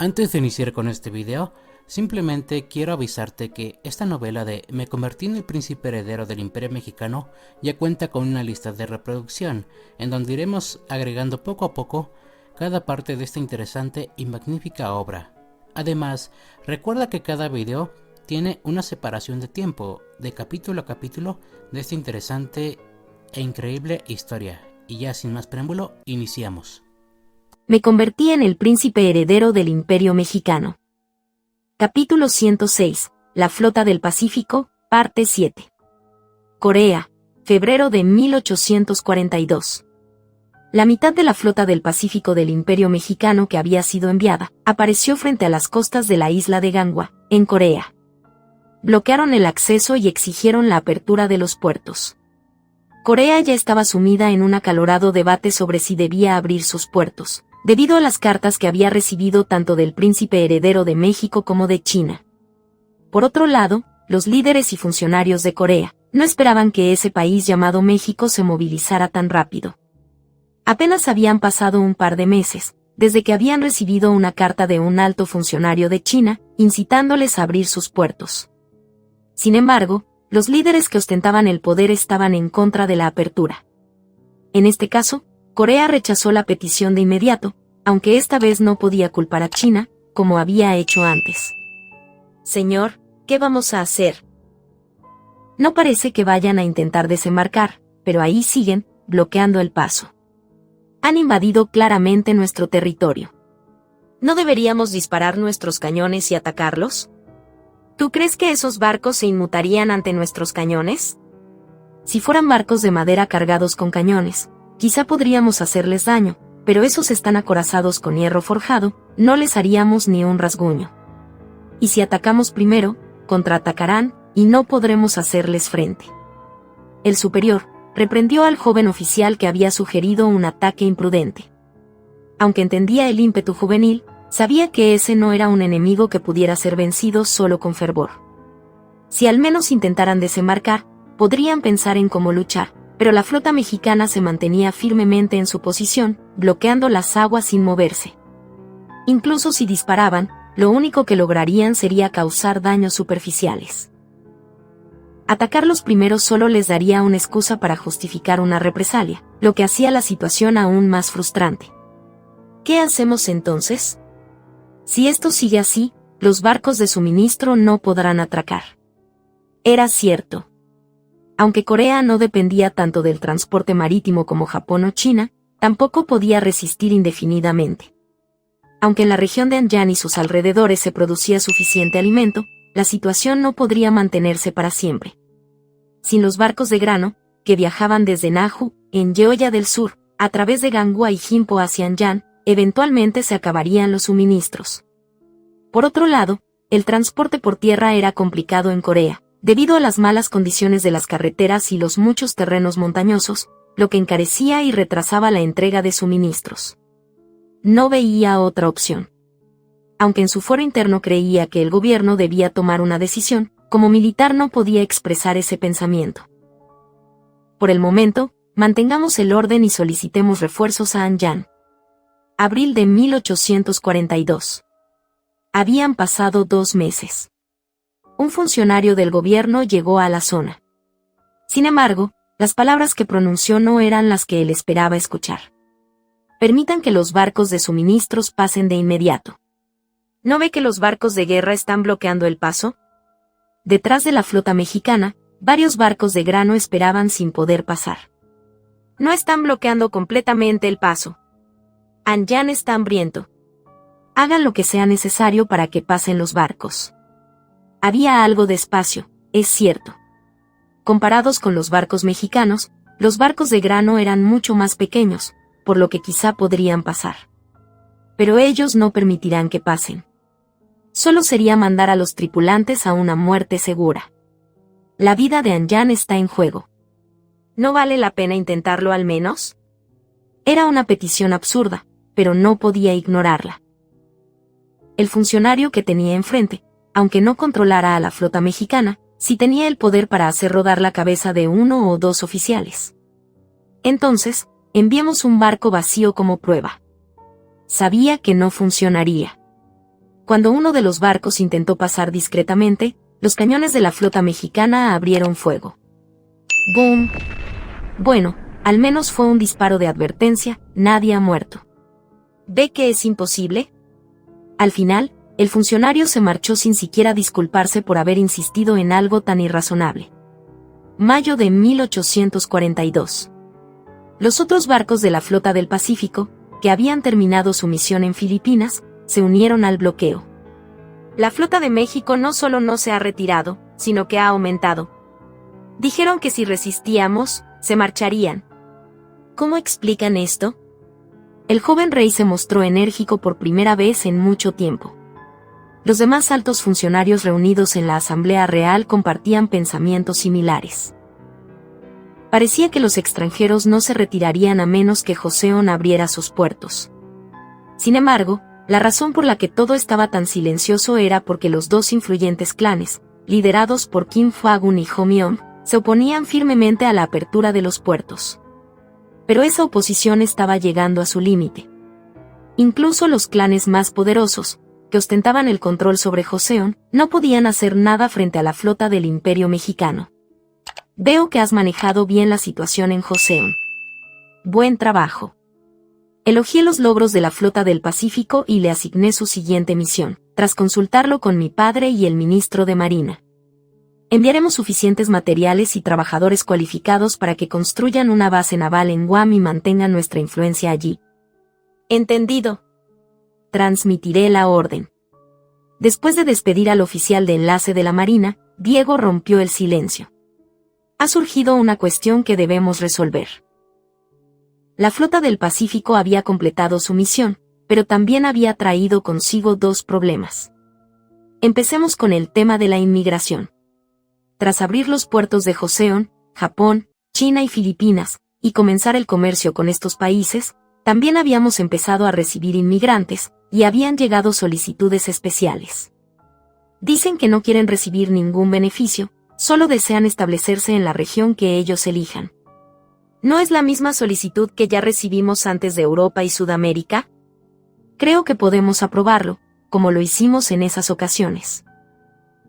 Antes de iniciar con este video, simplemente quiero avisarte que esta novela de Me convertí en el príncipe heredero del Imperio Mexicano ya cuenta con una lista de reproducción, en donde iremos agregando poco a poco cada parte de esta interesante y magnífica obra. Además, recuerda que cada video tiene una separación de tiempo, de capítulo a capítulo, de esta interesante e increíble historia. Y ya sin más preámbulo, iniciamos. Me convertí en el príncipe heredero del Imperio Mexicano. Capítulo 106. La Flota del Pacífico, parte 7. Corea, febrero de 1842. La mitad de la flota del Pacífico del Imperio Mexicano que había sido enviada, apareció frente a las costas de la isla de Gangwon, en Corea. Bloquearon el acceso y exigieron la apertura de los puertos. Corea ya estaba sumida en un acalorado debate sobre si debía abrir sus puertos, debido a las cartas que había recibido tanto del príncipe heredero de México como de China. Por otro lado, los líderes y funcionarios de Corea no esperaban que ese país llamado México se movilizara tan rápido. Apenas habían pasado un par de meses, desde que habían recibido una carta de un alto funcionario de China, incitándoles a abrir sus puertos. Sin embargo, los líderes que ostentaban el poder estaban en contra de la apertura. En este caso, Corea rechazó la petición de inmediato, aunque esta vez no podía culpar a China, como había hecho antes. Señor, ¿qué vamos a hacer? No parece que vayan a intentar desembarcar, pero ahí siguen, bloqueando el paso. Han invadido claramente nuestro territorio. ¿No deberíamos disparar nuestros cañones y atacarlos? ¿Tú crees que esos barcos se inmutarían ante nuestros cañones? Si fueran barcos de madera cargados con cañones, quizá podríamos hacerles daño, pero esos están acorazados con hierro forjado, no les haríamos ni un rasguño. Y si atacamos primero, contraatacarán, y no podremos hacerles frente. El superior reprendió al joven oficial que había sugerido un ataque imprudente. Aunque entendía el ímpetu juvenil, sabía que ese no era un enemigo que pudiera ser vencido solo con fervor. Si al menos intentaran desembarcar, podrían pensar en cómo luchar, pero la flota mexicana se mantenía firmemente en su posición, bloqueando las aguas sin moverse. Incluso si disparaban, lo único que lograrían sería causar daños superficiales. Atacarlos primero solo les daría una excusa para justificar una represalia, lo que hacía la situación aún más frustrante. ¿Qué hacemos entonces? Si esto sigue así, los barcos de suministro no podrán atracar. Era cierto. Aunque Corea no dependía tanto del transporte marítimo como Japón o China, tampoco podía resistir indefinidamente. Aunque en la región de Anjan y sus alrededores se producía suficiente alimento, la situación no podría mantenerse para siempre. Sin los barcos de grano, que viajaban desde Naju, en Jeolla del Sur, a través de Gangwon y Gimpo hacia Anjan, eventualmente se acabarían los suministros. Por otro lado, el transporte por tierra era complicado en Corea, debido a las malas condiciones de las carreteras y los muchos terrenos montañosos, lo que encarecía y retrasaba la entrega de suministros. No veía otra opción. Aunque en su fuero interno creía que el gobierno debía tomar una decisión, como militar no podía expresar ese pensamiento. Por el momento, mantengamos el orden y solicitemos refuerzos a Anjan. Abril de 1842. Habían pasado 2 meses. Un funcionario del gobierno llegó a la zona. Sin embargo, las palabras que pronunció no eran las que él esperaba escuchar. Permitan que los barcos de suministros pasen de inmediato. ¿No ve que los barcos de guerra están bloqueando el paso? Detrás de la flota mexicana, varios barcos de grano esperaban sin poder pasar. No están bloqueando completamente el paso. Anjan está hambriento. Hagan lo que sea necesario para que pasen los barcos. Había algo de espacio, es cierto. Comparados con los barcos mexicanos, los barcos de grano eran mucho más pequeños, por lo que quizá podrían pasar. Pero ellos no permitirán que pasen. Solo sería mandar a los tripulantes a una muerte segura. La vida de Anjan está en juego. ¿No vale la pena intentarlo al menos? Era una petición absurda, pero no podía ignorarla. El funcionario que tenía enfrente, aunque no controlara a la flota mexicana, sí tenía el poder para hacer rodar la cabeza de 1 o 2 oficiales. Entonces, enviamos un barco vacío como prueba. Sabía que no funcionaría. Cuando uno de los barcos intentó pasar discretamente, los cañones de la flota mexicana abrieron fuego. ¡Boom! Bueno, al menos fue un disparo de advertencia, nadie ha muerto. ¿Ve que es imposible? Al final, el funcionario se marchó sin siquiera disculparse por haber insistido en algo tan irrazonable. Mayo de 1842. Los otros barcos de la flota del Pacífico, que habían terminado su misión en Filipinas, se unieron al bloqueo. La flota de México no solo no se ha retirado, sino que ha aumentado. Dijeron que si resistíamos, se marcharían. ¿Cómo explican esto? El joven rey se mostró enérgico por primera vez en mucho tiempo. Los demás altos funcionarios reunidos en la Asamblea Real compartían pensamientos similares. Parecía que los extranjeros no se retirarían a menos que Joseon abriera sus puertos. Sin embargo, la razón por la que todo estaba tan silencioso era porque los dos influyentes clanes, liderados por Kim Fagun y Jomion, se oponían firmemente a la apertura de los puertos. Pero esa oposición estaba llegando a su límite. Incluso los clanes más poderosos, que ostentaban el control sobre Joseon, no podían hacer nada frente a la flota del Imperio Mexicano. Veo que has manejado bien la situación en Joseon. Buen trabajo. Elogié los logros de la flota del Pacífico y le asigné su siguiente misión, tras consultarlo con mi padre y el ministro de Marina. Enviaremos suficientes materiales y trabajadores cualificados para que construyan una base naval en Guam y mantengan nuestra influencia allí. Entendido. Transmitiré la orden. Después de despedir al oficial de enlace de la Marina, Diego rompió el silencio. Ha surgido una cuestión que debemos resolver. La flota del Pacífico había completado su misión, pero también había traído consigo dos problemas. Empecemos con el tema de la inmigración. Tras abrir los puertos de Joseon, Japón, China y Filipinas, y comenzar el comercio con estos países, también habíamos empezado a recibir inmigrantes, y habían llegado solicitudes especiales. Dicen que no quieren recibir ningún beneficio, solo desean establecerse en la región que ellos elijan. ¿No es la misma solicitud que ya recibimos antes de Europa y Sudamérica? Creo que podemos aprobarlo, como lo hicimos en esas ocasiones.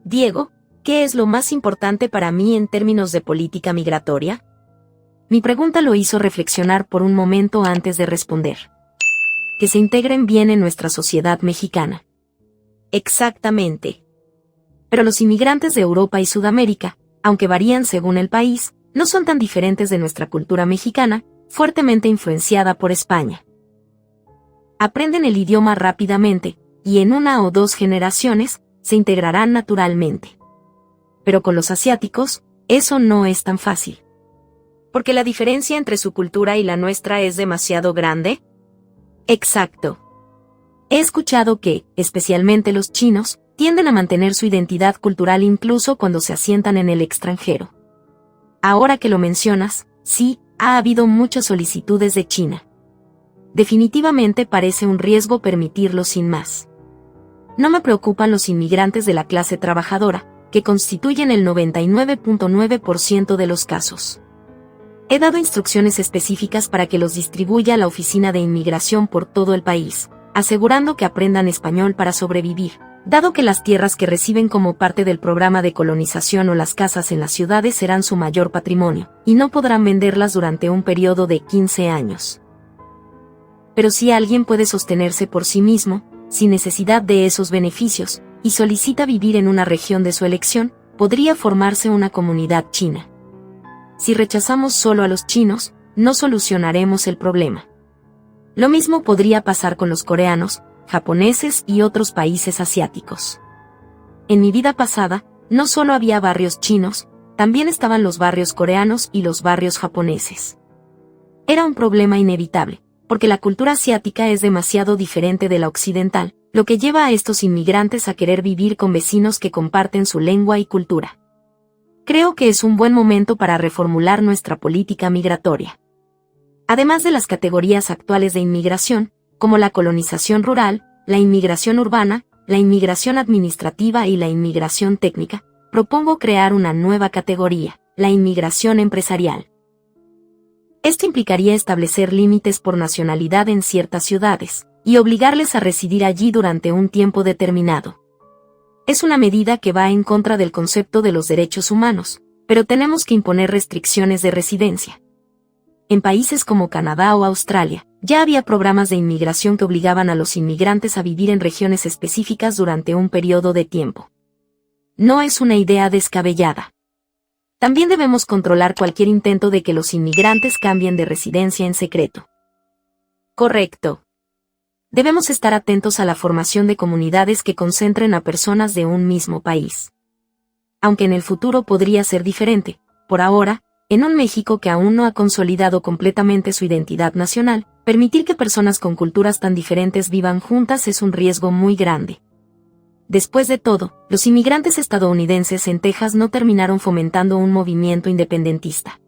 Diego, ¿qué es lo más importante para mí en términos de política migratoria? Mi pregunta lo hizo reflexionar por un momento antes de responder. Que se integren bien en nuestra sociedad mexicana. Exactamente. Pero los inmigrantes de Europa y Sudamérica, aunque varían según el país, no son tan diferentes de nuestra cultura mexicana, fuertemente influenciada por España. Aprenden el idioma rápidamente, y en una o dos generaciones, se integrarán naturalmente. Pero con los asiáticos, eso no es tan fácil. ¿Porque la diferencia entre su cultura y la nuestra es demasiado grande? Exacto. He escuchado que, especialmente los chinos, tienden a mantener su identidad cultural incluso cuando se asientan en el extranjero. Ahora que lo mencionas, sí, ha habido muchas solicitudes de China. Definitivamente parece un riesgo permitirlo sin más. No me preocupan los inmigrantes de la clase trabajadora, que constituyen el 99.9% de los casos. He dado instrucciones específicas para que los distribuya la Oficina de Inmigración por todo el país, asegurando que aprendan español para sobrevivir, dado que las tierras que reciben como parte del programa de colonización o las casas en las ciudades serán su mayor patrimonio, y no podrán venderlas durante un periodo de 15 años. Pero si alguien puede sostenerse por sí mismo, sin necesidad de esos beneficios, y solicita vivir en una región de su elección, podría formarse una comunidad china. Si rechazamos solo a los chinos, no solucionaremos el problema. Lo mismo podría pasar con los coreanos, japoneses y otros países asiáticos. En mi vida pasada, no solo había barrios chinos, también estaban los barrios coreanos y los barrios japoneses. Era un problema inevitable, porque la cultura asiática es demasiado diferente de la occidental, lo que lleva a estos inmigrantes a querer vivir con vecinos que comparten su lengua y cultura. Creo que es un buen momento para reformular nuestra política migratoria. Además de las categorías actuales de inmigración, como la colonización rural, la inmigración urbana, la inmigración administrativa y la inmigración técnica, propongo crear una nueva categoría, la inmigración empresarial. Esto implicaría establecer límites por nacionalidad en ciertas ciudades, y obligarles a residir allí durante un tiempo determinado. Es una medida que va en contra del concepto de los derechos humanos, pero tenemos que imponer restricciones de residencia. En países como Canadá o Australia, ya había programas de inmigración que obligaban a los inmigrantes a vivir en regiones específicas durante un periodo de tiempo. No es una idea descabellada. También debemos controlar cualquier intento de que los inmigrantes cambien de residencia en secreto. Correcto. Debemos estar atentos a la formación de comunidades que concentren a personas de un mismo país. Aunque en el futuro podría ser diferente, por ahora, en un México que aún no ha consolidado completamente su identidad nacional, permitir que personas con culturas tan diferentes vivan juntas es un riesgo muy grande. Después de todo, los inmigrantes estadounidenses en Texas no terminaron fomentando un movimiento independentista.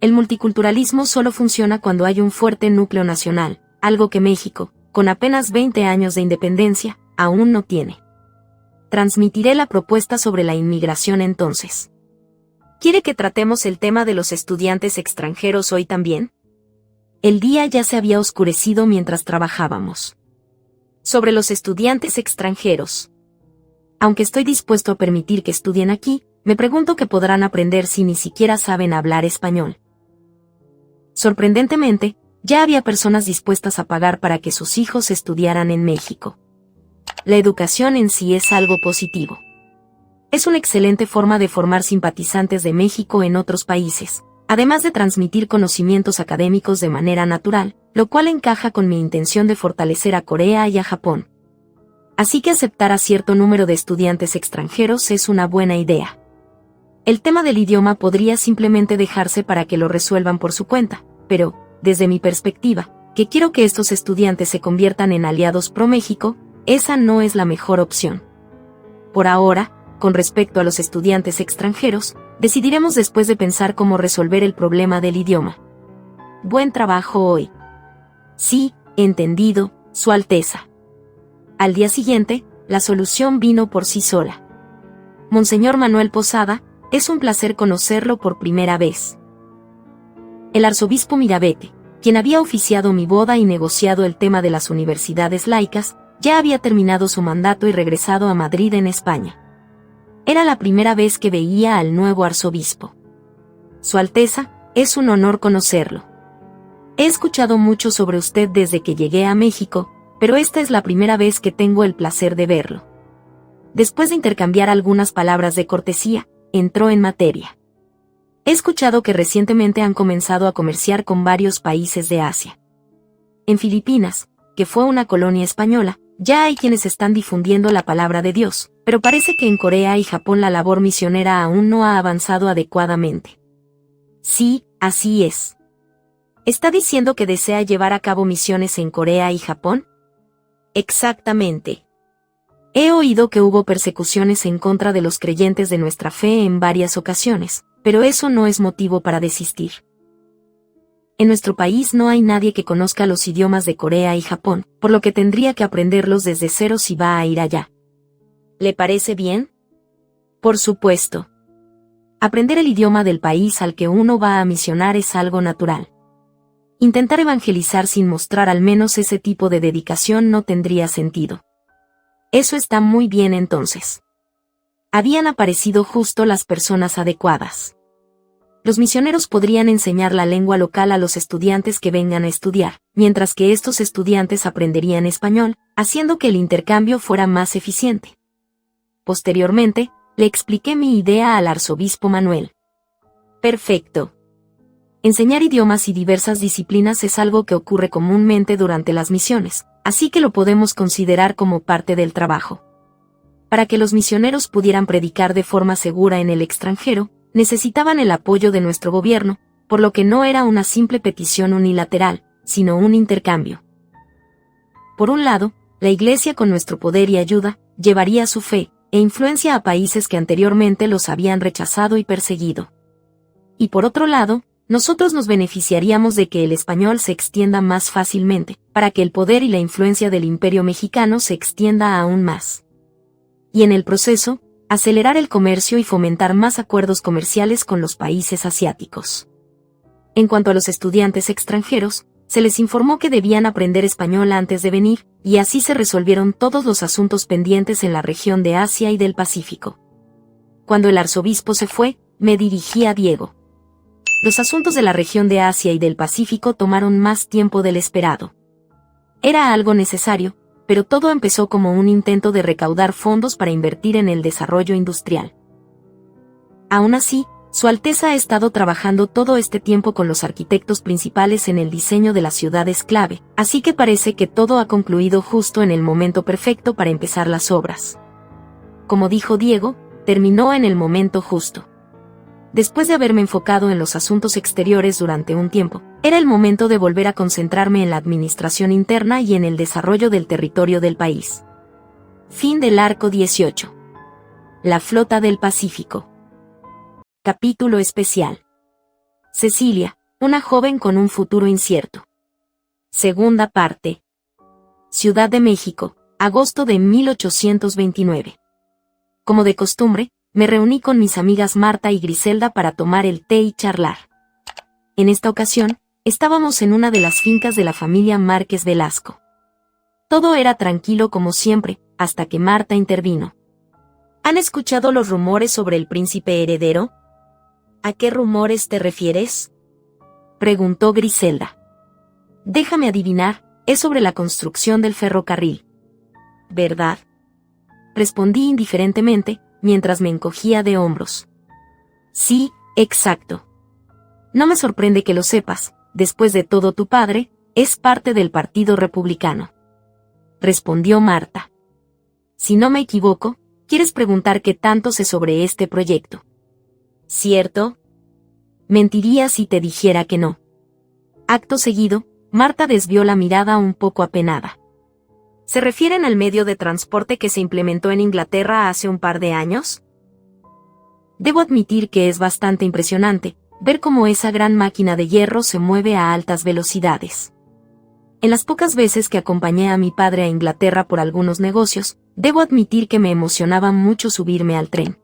El multiculturalismo solo funciona cuando hay un fuerte núcleo nacional, algo que México, con apenas 20 años de independencia, aún no tiene. Transmitiré la propuesta sobre la inmigración entonces. ¿Quiere que tratemos el tema de los estudiantes extranjeros hoy también? El día ya se había oscurecido mientras trabajábamos. Sobre los estudiantes extranjeros. Aunque estoy dispuesto a permitir que estudien aquí, me pregunto qué podrán aprender si ni siquiera saben hablar español. Sorprendentemente, ya había personas dispuestas a pagar para que sus hijos estudiaran en México. La educación en sí es algo positivo. Es una excelente forma de formar simpatizantes de México en otros países, además de transmitir conocimientos académicos de manera natural, lo cual encaja con mi intención de fortalecer a Corea y a Japón. Así que aceptar a cierto número de estudiantes extranjeros es una buena idea. El tema del idioma podría simplemente dejarse para que lo resuelvan por su cuenta, pero, desde mi perspectiva, que quiero que estos estudiantes se conviertan en aliados pro-México, esa no es la mejor opción. Por ahora, con respecto a los estudiantes extranjeros, decidiremos después de pensar cómo resolver el problema del idioma. Buen trabajo hoy. Sí, entendido, Su Alteza. Al día siguiente, la solución vino por sí sola. Monseñor Manuel Posada, es un placer conocerlo por primera vez. El arzobispo Mirabete, quien había oficiado mi boda y negociado el tema de las universidades laicas, ya había terminado su mandato y regresado a Madrid en España. Era la primera vez que veía al nuevo arzobispo. Su Alteza, es un honor conocerlo. He escuchado mucho sobre usted desde que llegué a México, pero esta es la primera vez que tengo el placer de verlo. Después de intercambiar algunas palabras de cortesía, entró en materia. He escuchado que recientemente han comenzado a comerciar con varios países de Asia. En Filipinas, que fue una colonia española, ya hay quienes están difundiendo la palabra de Dios, pero parece que en Corea y Japón la labor misionera aún no ha avanzado adecuadamente. Sí, así es. ¿Está diciendo que desea llevar a cabo misiones en Corea y Japón? Exactamente. He oído que hubo persecuciones en contra de los creyentes de nuestra fe en varias ocasiones, pero eso no es motivo para desistir. En nuestro país no hay nadie que conozca los idiomas de Corea y Japón, por lo que tendría que aprenderlos desde cero si va a ir allá. ¿Le parece bien? Por supuesto. Aprender el idioma del país al que uno va a misionar es algo natural. Intentar evangelizar sin mostrar al menos ese tipo de dedicación no tendría sentido. Eso está muy bien entonces. Habían aparecido justo las personas adecuadas. Los misioneros podrían enseñar la lengua local a los estudiantes que vengan a estudiar, mientras que estos estudiantes aprenderían español, haciendo que el intercambio fuera más eficiente. Posteriormente, le expliqué mi idea al arzobispo Manuel. Perfecto. Enseñar idiomas y diversas disciplinas es algo que ocurre comúnmente durante las misiones, así que lo podemos considerar como parte del trabajo. Para que los misioneros pudieran predicar de forma segura en el extranjero, necesitaban el apoyo de nuestro gobierno, por lo que no era una simple petición unilateral, sino un intercambio. Por un lado, la Iglesia con nuestro poder y ayuda, llevaría su fe e influencia a países que anteriormente los habían rechazado y perseguido. Y por otro lado, nosotros nos beneficiaríamos de que el español se extienda más fácilmente, para que el poder y la influencia del Imperio mexicano se extienda aún más. Y en el proceso, acelerar el comercio y fomentar más acuerdos comerciales con los países asiáticos. En cuanto a los estudiantes extranjeros, Se les informó que debían aprender español antes de venir, y así se resolvieron todos los asuntos pendientes en la región de Asia y del Pacífico. Cuando el arzobispo se fue, me dirigí a Diego. Los asuntos de la región de Asia y del Pacífico tomaron más tiempo del esperado. Era algo necesario, pero todo empezó como un intento de recaudar fondos para invertir en el desarrollo industrial. Aún así, Su Alteza ha estado trabajando todo este tiempo con los arquitectos principales en el diseño de las ciudades clave, así que parece que todo ha concluido justo en el momento perfecto para empezar las obras. Como dijo Diego, terminó en el momento justo. Después de haberme enfocado en los asuntos exteriores durante un tiempo, era el momento de volver a concentrarme en la administración interna y en el desarrollo del territorio del país. Fin del arco 18. La flota del Pacífico. Capítulo especial. Cecilia, una joven con un futuro incierto. Segunda parte. Ciudad de México, agosto de 1829. Como de costumbre, me reuní con mis amigas Marta y Griselda para tomar el té y charlar. En esta ocasión, estábamos en una de las fincas de la familia Márquez Velasco. Todo era tranquilo como siempre, hasta que Marta intervino. ¿Han escuchado los rumores sobre el príncipe heredero? ¿A qué rumores te refieres?, preguntó Griselda. Déjame adivinar, es sobre la construcción del ferrocarril. ¿Verdad?, respondí indiferentemente, mientras me encogía de hombros. Sí, exacto. No me sorprende que lo sepas, después de todo tu padre es parte del Partido Republicano, respondió Marta. Si no me equivoco, quieres preguntar qué tanto sé sobre este proyecto. ¿Cierto? Mentiría si te dijera que no. Acto seguido, Marta desvió la mirada un poco apenada. ¿Se refieren al medio de transporte que se implementó en Inglaterra hace un par de años? Debo admitir que es bastante impresionante ver cómo esa gran máquina de hierro se mueve a altas velocidades. En las pocas veces que acompañé a mi padre a Inglaterra por algunos negocios, debo admitir que me emocionaba mucho subirme al tren.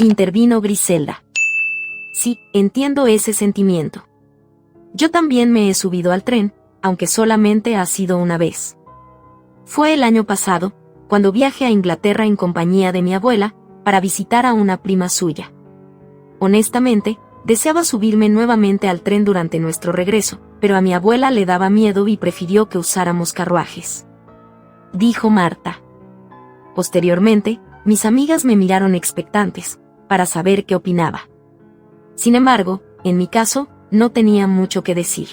Intervino Griselda. Sí, entiendo ese sentimiento. Yo también me he subido al tren, aunque solamente ha sido una vez. Fue el año pasado, cuando viajé a Inglaterra en compañía de mi abuela, para visitar a una prima suya. Honestamente, deseaba subirme nuevamente al tren durante nuestro regreso, pero a mi abuela le daba miedo y prefirió que usáramos carruajes. Dijo Marta. Posteriormente, mis amigas me miraron expectantes, para saber qué opinaba. Sin embargo, en mi caso, no tenía mucho que decir.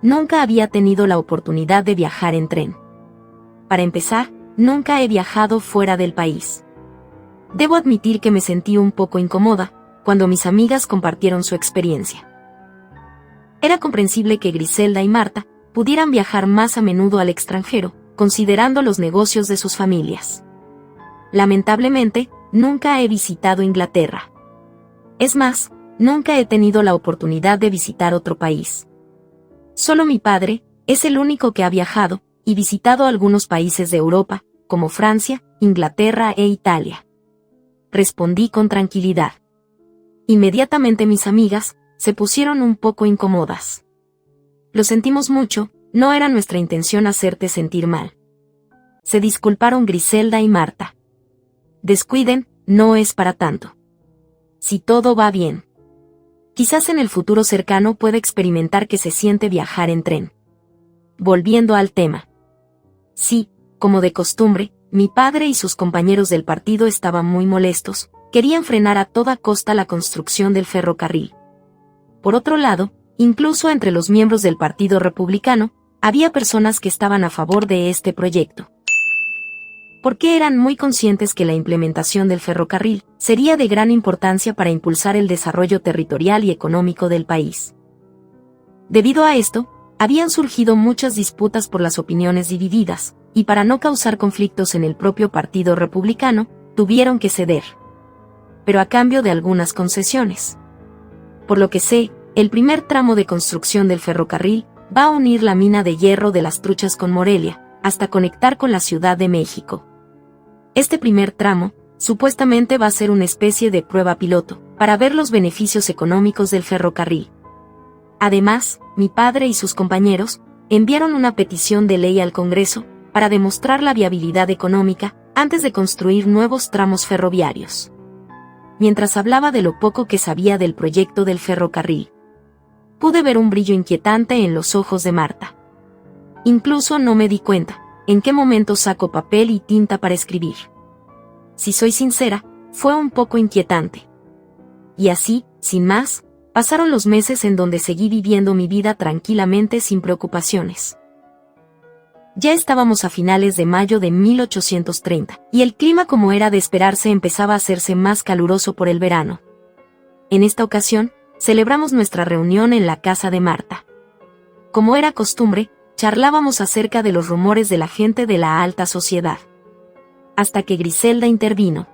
Nunca había tenido la oportunidad de viajar en tren. Para empezar, nunca he viajado fuera del país. Debo admitir que me sentí un poco incómoda cuando mis amigas compartieron su experiencia. Era comprensible que Griselda y Marta pudieran viajar más a menudo al extranjero, considerando los negocios de sus familias. Lamentablemente, nunca he visitado Inglaterra. Es más, nunca he tenido la oportunidad de visitar otro país. Solo mi padre es el único que ha viajado y visitado algunos países de Europa, como Francia, Inglaterra e Italia. Respondí con tranquilidad. Inmediatamente mis amigas se pusieron un poco incómodas. Lo sentimos mucho, no era nuestra intención hacerte sentir mal. Se disculparon Griselda y Marta. Descuiden, no es para tanto. Si todo va bien. Quizás en el futuro cercano pueda experimentar que se siente viajar en tren. Volviendo al tema. Sí, como de costumbre, mi padre y sus compañeros del partido estaban muy molestos, querían frenar a toda costa la construcción del ferrocarril. Por otro lado, incluso entre los miembros del Partido Republicano, había personas que estaban a favor de este proyecto. Porque eran muy conscientes que la implementación del ferrocarril sería de gran importancia para impulsar el desarrollo territorial y económico del país. Debido a esto, habían surgido muchas disputas por las opiniones divididas, y para no causar conflictos en el propio Partido Republicano, tuvieron que ceder. Pero a cambio de algunas concesiones. Por lo que sé, el primer tramo de construcción del ferrocarril va a unir la mina de hierro de Las Truchas con Morelia, hasta conectar con la Ciudad de México. Este primer tramo, supuestamente va a ser una especie de prueba piloto, para ver los beneficios económicos del ferrocarril. Además, mi padre y sus compañeros enviaron una petición de ley al Congreso para demostrar la viabilidad económica antes de construir nuevos tramos ferroviarios. Mientras hablaba de lo poco que sabía del proyecto del ferrocarril, pude ver un brillo inquietante en los ojos de Marta. Incluso no me di cuenta en qué momento saco papel y tinta para escribir. Si soy sincera, fue un poco inquietante. Y así, sin más, pasaron los meses en donde seguí viviendo mi vida tranquilamente sin preocupaciones. Ya estábamos a finales de mayo de 1830, y el clima, como era de esperarse, empezaba a hacerse más caluroso por el verano. En esta ocasión, celebramos nuestra reunión en la casa de Marta. Como era costumbre, charlábamos acerca de los rumores de la gente de la alta sociedad. Hasta que Griselda intervino.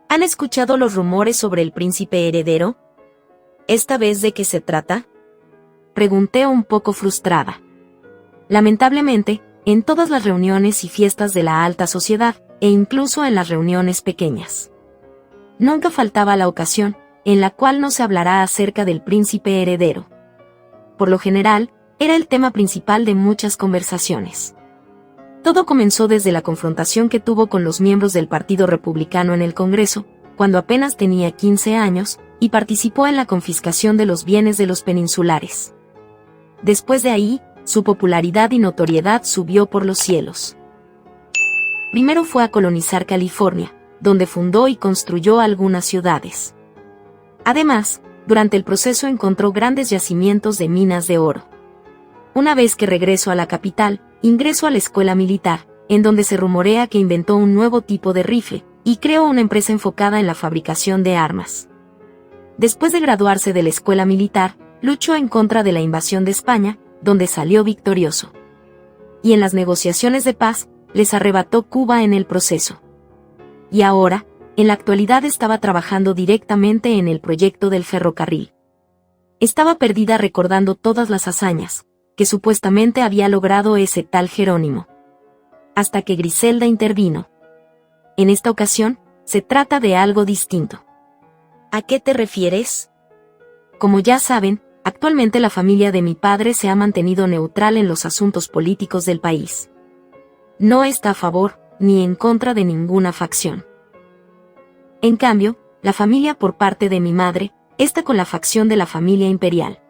¿Han escuchado los rumores sobre el príncipe heredero? ¿Esta vez de qué se trata?, pregunté un poco frustrada. Lamentablemente, en todas las reuniones y fiestas de la alta sociedad, e incluso en las reuniones pequeñas, nunca faltaba la ocasión en la cual no se hablará acerca del príncipe heredero. Por lo general, era el tema principal de muchas conversaciones. Todo comenzó desde la confrontación que tuvo con los miembros del Partido Republicano en el Congreso, cuando apenas tenía 15 años, y participó en la confiscación de los bienes de los peninsulares. Después de ahí, su popularidad y notoriedad subió por los cielos. Primero fue a colonizar California, donde fundó y construyó algunas ciudades. Además, durante el proceso encontró grandes yacimientos de minas de oro. Una vez que regresó a la capital, ingresó a la escuela militar, en donde se rumorea que inventó un nuevo tipo de rifle, y creó una empresa enfocada en la fabricación de armas. Después de graduarse de la escuela militar, luchó en contra de la invasión de España, donde salió victorioso. Y en las negociaciones de paz, les arrebató Cuba en el proceso. Y ahora, en la actualidad, estaba trabajando directamente en el proyecto del ferrocarril. Estaba perdida recordando todas las hazañas que supuestamente había logrado ese tal Jerónimo. Hasta que Griselda intervino. En esta ocasión, se trata de algo distinto. ¿A qué te refieres? Como ya saben, actualmente la familia de mi padre se ha mantenido neutral en los asuntos políticos del país. No está a favor ni en contra de ninguna facción. En cambio, la familia por parte de mi madre está con la facción de la familia imperial.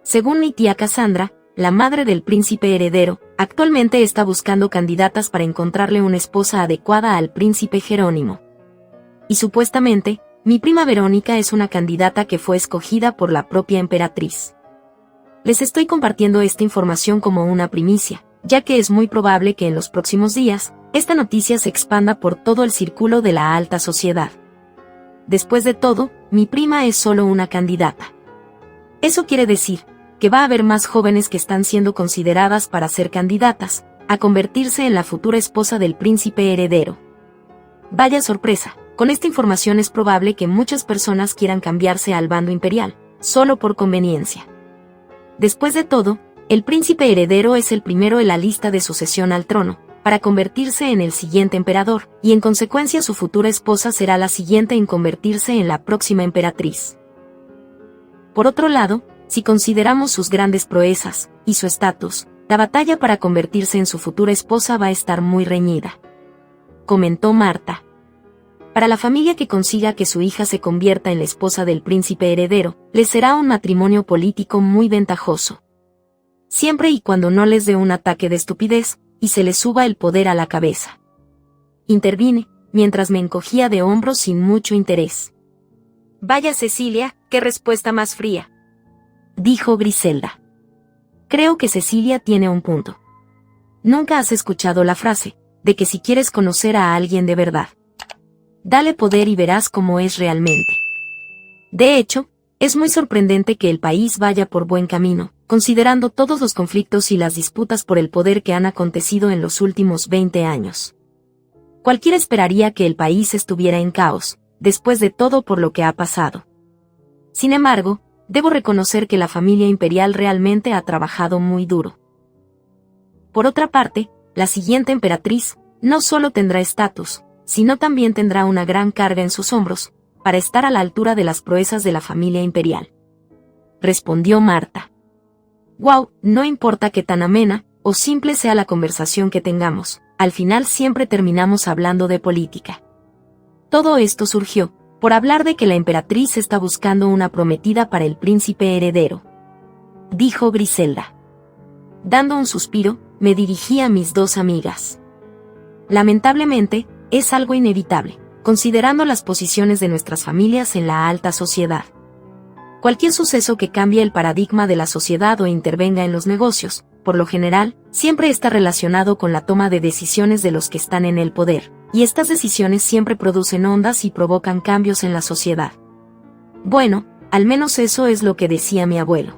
Según mi tía Cassandra, la madre del príncipe heredero, actualmente está buscando candidatas para encontrarle una esposa adecuada al príncipe Jerónimo. Y supuestamente, mi prima Verónica es una candidata que fue escogida por la propia emperatriz. Les estoy compartiendo esta información como una primicia, ya que es muy probable que en los próximos días, esta noticia se expanda por todo el círculo de la alta sociedad. Después de todo, mi prima es solo una candidata. Eso quiere decir que va a haber más jóvenes que están siendo consideradas para ser candidatas a convertirse en la futura esposa del príncipe heredero. Vaya sorpresa, con esta información es probable que muchas personas quieran cambiarse al bando imperial, solo por conveniencia. Después de todo, el príncipe heredero es el primero en la lista de sucesión al trono, para convertirse en el siguiente emperador, y en consecuencia su futura esposa será la siguiente en convertirse en la próxima emperatriz. Por otro lado, si consideramos sus grandes proezas y su estatus, la batalla para convertirse en su futura esposa va a estar muy reñida, comentó Marta. Para la familia que consiga que su hija se convierta en la esposa del príncipe heredero, les será un matrimonio político muy ventajoso. Siempre y cuando no les dé un ataque de estupidez y se les suba el poder a la cabeza. Intervine, mientras me encogía de hombros sin mucho interés. Vaya Cecilia, qué respuesta más fría, dijo Griselda. Creo que Cecilia tiene un punto. Nunca has escuchado la frase, de que si quieres conocer a alguien de verdad, dale poder y verás cómo es realmente. De hecho, es muy sorprendente que el país vaya por buen camino, considerando todos los conflictos y las disputas por el poder que han acontecido en los últimos 20 años. Cualquiera esperaría que el país estuviera en caos, después de todo por lo que ha pasado. Sin embargo, debo reconocer que la familia imperial realmente ha trabajado muy duro. Por otra parte, la siguiente emperatriz no solo tendrá estatus, sino también tendrá una gran carga en sus hombros, para estar a la altura de las proezas de la familia imperial. respondió Marta. Wow, no importa qué tan amena o simple sea la conversación que tengamos, al final siempre terminamos hablando de política. Todo esto surgió por hablar de que la emperatriz está buscando una prometida para el príncipe heredero, dijo Griselda. Dando un suspiro, me dirigí a mis dos amigas. Lamentablemente, es algo inevitable, considerando las posiciones de nuestras familias en la alta sociedad. Cualquier suceso que cambie el paradigma de la sociedad o intervenga en los negocios, por lo general, siempre está relacionado con la toma de decisiones de los que están en el poder, y estas decisiones siempre producen ondas y provocan cambios en la sociedad. Bueno, al menos eso es lo que decía mi abuelo.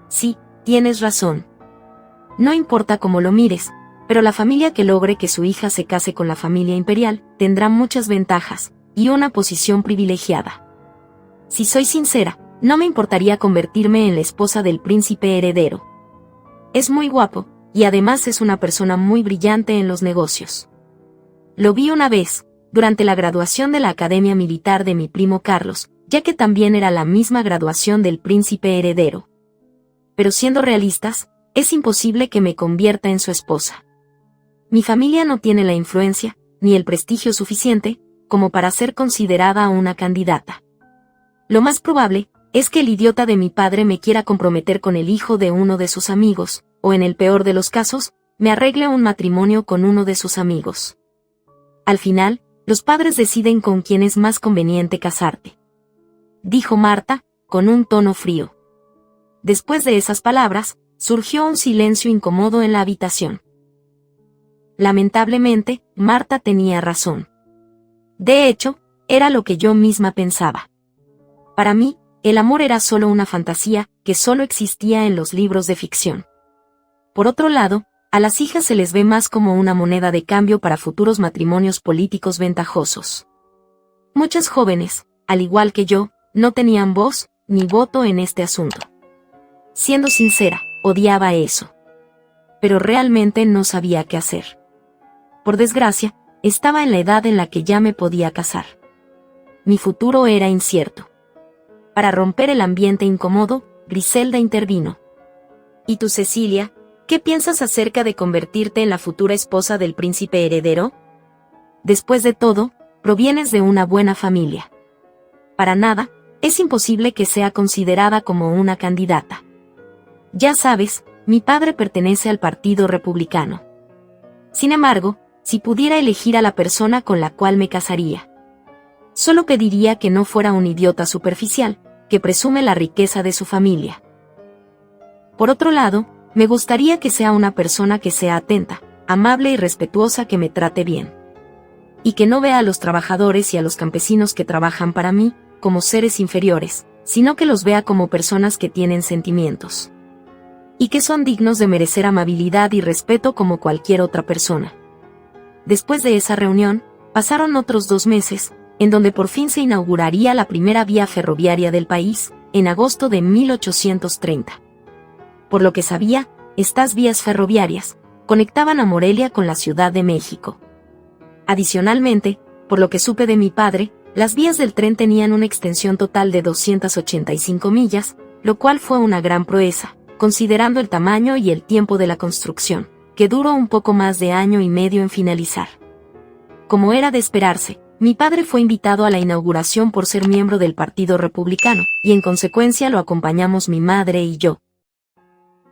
Sí, tienes razón. No importa cómo lo mires, pero la familia que logre que su hija se case con la familia imperial tendrá muchas ventajas y una posición privilegiada. Si soy sincera, no me importaría convertirme en la esposa del príncipe heredero. Es muy guapo, y además es una persona muy brillante en los negocios. Lo vi una vez, durante la graduación de la Academia Militar de mi primo Carlos, ya que también era la misma graduación del príncipe heredero. Pero siendo realistas, es imposible que me convierta en su esposa. Mi familia no tiene la influencia, ni el prestigio suficiente, como para ser considerada una candidata. Lo más probable es que el idiota de mi padre me quiera comprometer con el hijo de uno de sus amigos, o en el peor de los casos, me arregle un matrimonio con uno de sus amigos. Al final, los padres deciden con quién es más conveniente casarte, dijo Marta, con un tono frío. Después de esas palabras, surgió un silencio incómodo en la habitación. Lamentablemente, Marta tenía razón. De hecho, era lo que yo misma pensaba. Para mí, el amor era solo una fantasía que solo existía en los libros de ficción. Por otro lado, a las hijas se les ve más como una moneda de cambio para futuros matrimonios políticos ventajosos. Muchas jóvenes, al igual que yo, no tenían voz ni voto en este asunto. Siendo sincera, odiaba eso. Pero realmente no sabía qué hacer. Por desgracia, estaba en la edad en la que ya me podía casar. Mi futuro era incierto. Para romper el ambiente incómodo, Griselda intervino. ¿Y tú, Cecilia, qué piensas acerca de convertirte en la futura esposa del príncipe heredero? Después de todo, provienes de una buena familia. Para nada, es imposible que sea considerada como una candidata. Ya sabes, mi padre pertenece al Partido Republicano. Sin embargo, si pudiera elegir a la persona con la cual me casaría, solo pediría que no fuera un idiota superficial, que presume la riqueza de su familia. Por otro lado, me gustaría que sea una persona que sea atenta, amable y respetuosa, que me trate bien. Y que no vea a los trabajadores y a los campesinos que trabajan para mí como seres inferiores, sino que los vea como personas que tienen sentimientos. Y que son dignos de merecer amabilidad y respeto como cualquier otra persona. Después de esa reunión, pasaron otros 2 meses, en donde por fin se inauguraría la primera vía ferroviaria del país, en agosto de 1830. Por lo que sabía, estas vías ferroviarias conectaban a Morelia con la Ciudad de México. Adicionalmente, por lo que supe de mi padre, las vías del tren tenían una extensión total de 285 millas, lo cual fue una gran proeza, considerando el tamaño y el tiempo de la construcción, que duró un poco más de 1 año y medio en finalizar. Como era de esperarse, mi padre fue invitado a la inauguración por ser miembro del Partido Republicano, y en consecuencia lo acompañamos mi madre y yo.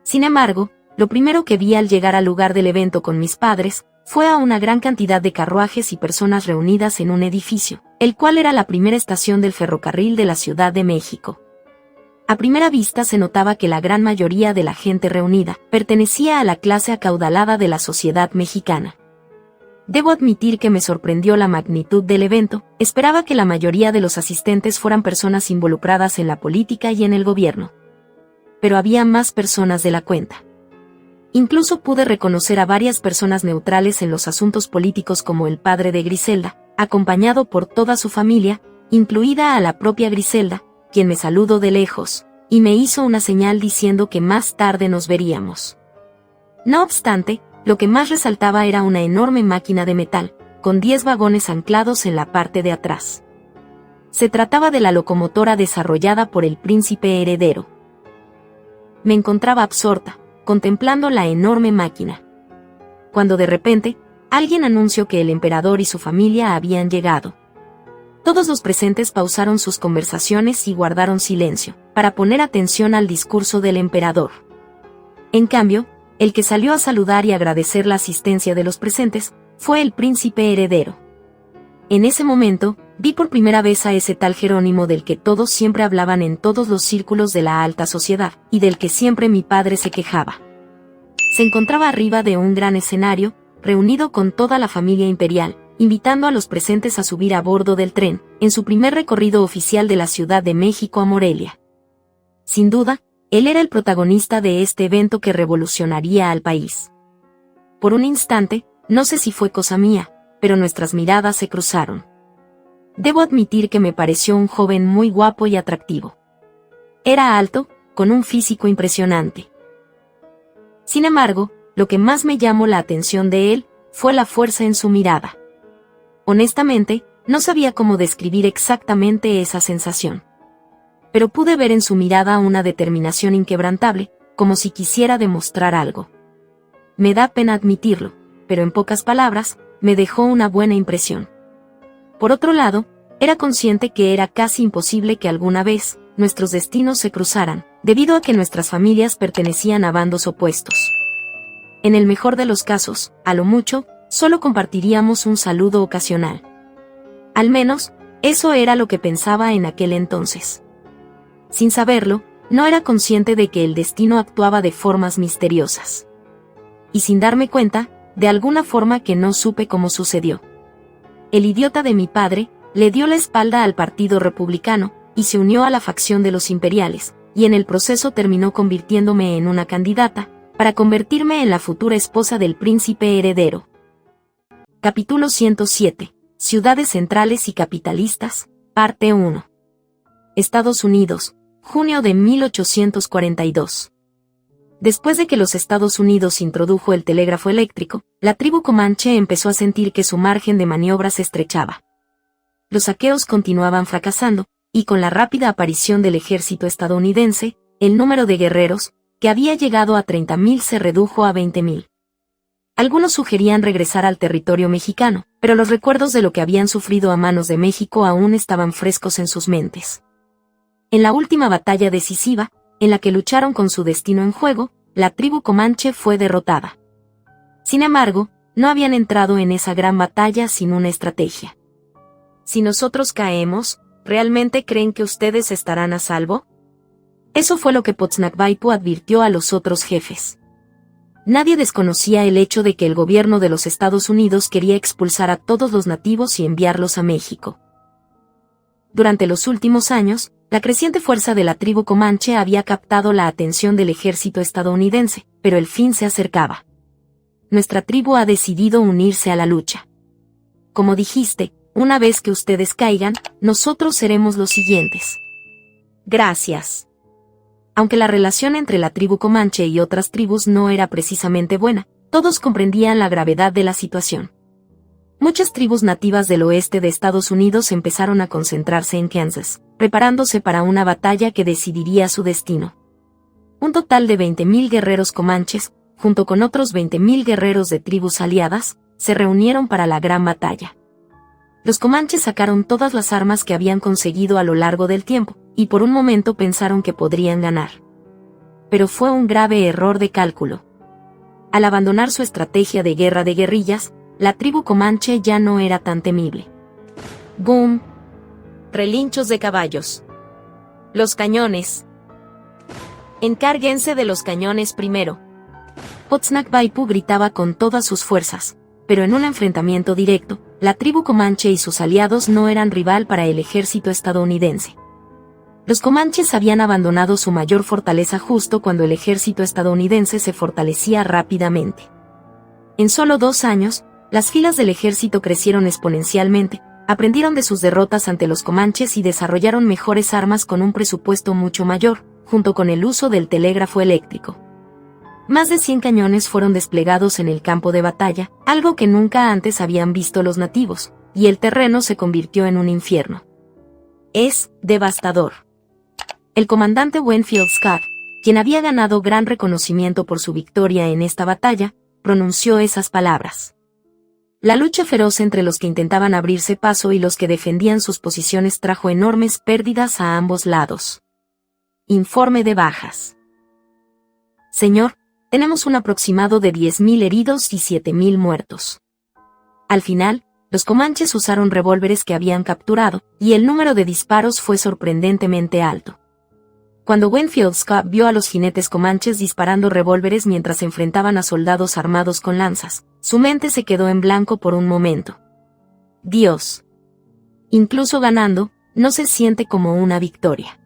Sin embargo, lo primero que vi al llegar al lugar del evento con mis padres, fue a una gran cantidad de carruajes y personas reunidas en un edificio, el cual era la primera estación del ferrocarril de la Ciudad de México. A primera vista se notaba que la gran mayoría de la gente reunida pertenecía a la clase acaudalada de la sociedad mexicana. Debo admitir que me sorprendió la magnitud del evento. Esperaba que la mayoría de los asistentes fueran personas involucradas en la política y en el gobierno. Pero había más personas de la cuenta. Incluso pude reconocer a varias personas neutrales en los asuntos políticos, como el padre de Griselda, acompañado por toda su familia, incluida a la propia Griselda, quien me saludó de lejos, y me hizo una señal diciendo que más tarde nos veríamos. No obstante, lo que más resaltaba era una enorme máquina de metal, con 10 vagones anclados en la parte de atrás. Se trataba de la locomotora desarrollada por el príncipe heredero. Me encontraba absorta, contemplando la enorme máquina, cuando de repente, alguien anunció que el emperador y su familia habían llegado. Todos los presentes pausaron sus conversaciones y guardaron silencio, para poner atención al discurso del emperador. En cambio, el que salió a saludar y agradecer la asistencia de los presentes, fue el príncipe heredero. En ese momento, vi por primera vez a ese tal Jerónimo del que todos siempre hablaban en todos los círculos de la alta sociedad, y del que siempre mi padre se quejaba. Se encontraba arriba de un gran escenario, reunido con toda la familia imperial, invitando a los presentes a subir a bordo del tren, en su primer recorrido oficial de la Ciudad de México a Morelia. Sin duda, él era el protagonista de este evento que revolucionaría al país. Por un instante, no sé si fue cosa mía, pero nuestras miradas se cruzaron. Debo admitir que me pareció un joven muy guapo y atractivo. Era alto, con un físico impresionante. Sin embargo, lo que más me llamó la atención de él, fue la fuerza en su mirada. Honestamente, no sabía cómo describir exactamente esa sensación. Pero pude ver en su mirada una determinación inquebrantable, como si quisiera demostrar algo. Me da pena admitirlo, pero en pocas palabras, me dejó una buena impresión. Por otro lado, era consciente que era casi imposible que alguna vez, nuestros destinos se cruzaran, debido a que nuestras familias pertenecían a bandos opuestos. En el mejor de los casos, a lo mucho, solo compartiríamos un saludo ocasional. Al menos, eso era lo que pensaba en aquel entonces. Sin saberlo, no era consciente de que el destino actuaba de formas misteriosas. Y sin darme cuenta, de alguna forma que no supe cómo sucedió. El idiota de mi padre, le dio la espalda al Partido Republicano, y se unió a la facción de los imperiales, y en el proceso terminó convirtiéndome en una candidata, para convertirme en la futura esposa del príncipe heredero. Capítulo 107. Ciudades centrales y capitalistas, parte 1. Estados Unidos, junio de 1842. Después de que los Estados Unidos introdujo el telégrafo eléctrico, la tribu comanche empezó a sentir que su margen de maniobra se estrechaba. Los saqueos continuaban fracasando, y con la rápida aparición del ejército estadounidense, el número de guerreros, que había llegado a 30.000 se redujo a 20.000. Algunos sugerían regresar al territorio mexicano, pero los recuerdos de lo que habían sufrido a manos de México aún estaban frescos en sus mentes. En la última batalla decisiva, en la que lucharon con su destino en juego, la tribu comanche fue derrotada. Sin embargo, no habían entrado en esa gran batalla sin una estrategia. Si nosotros caemos, ¿realmente creen que ustedes estarán a salvo? Eso fue lo que Potsnakbaipu advirtió a los otros jefes. Nadie desconocía el hecho de que el gobierno de los Estados Unidos quería expulsar a todos los nativos y enviarlos a México. Durante los últimos años, la creciente fuerza de la tribu comanche había captado la atención del ejército estadounidense, pero el fin se acercaba. Nuestra tribu ha decidido unirse a la lucha. Como dijiste, una vez que ustedes caigan, nosotros seremos los siguientes. Gracias. Aunque la relación entre la tribu comanche y otras tribus no era precisamente buena, todos comprendían la gravedad de la situación. Muchas tribus nativas del oeste de Estados Unidos empezaron a concentrarse en Kansas, preparándose para una batalla que decidiría su destino. Un total de 20.000 guerreros comanches, junto con otros 20.000 guerreros de tribus aliadas, se reunieron para la gran batalla. Los comanches sacaron todas las armas que habían conseguido a lo largo del tiempo, y por un momento pensaron que podrían ganar. Pero fue un grave error de cálculo. Al abandonar su estrategia de guerra de guerrillas, la tribu comanche ya no era tan temible. ¡Boom! Relinchos de caballos. Los cañones. Encárguense de los cañones primero. Potsnakbaipu gritaba con todas sus fuerzas, pero en un enfrentamiento directo, la tribu comanche y sus aliados no eran rival para el ejército estadounidense. Los comanches habían abandonado su mayor fortaleza justo cuando el ejército estadounidense se fortalecía rápidamente. En solo 2 años, las filas del ejército crecieron exponencialmente, aprendieron de sus derrotas ante los comanches y desarrollaron mejores armas con un presupuesto mucho mayor, junto con el uso del telégrafo eléctrico. Más de 100 cañones fueron desplegados en el campo de batalla, algo que nunca antes habían visto los nativos, y el terreno se convirtió en un infierno. Es devastador. El comandante Winfield Scott, quien había ganado gran reconocimiento por su victoria en esta batalla, pronunció esas palabras. La lucha feroz entre los que intentaban abrirse paso y los que defendían sus posiciones trajo enormes pérdidas a ambos lados. Informe de bajas. Señor, tenemos un aproximado de 10.000 heridos y 7.000 muertos. Al final, los comanches usaron revólveres que habían capturado, y el número de disparos fue sorprendentemente alto. Cuando Winfield Scott vio a los jinetes comanches disparando revólveres mientras se enfrentaban a soldados armados con lanzas, su mente se quedó en blanco por un momento. Dios. Incluso ganando, no se siente como una victoria.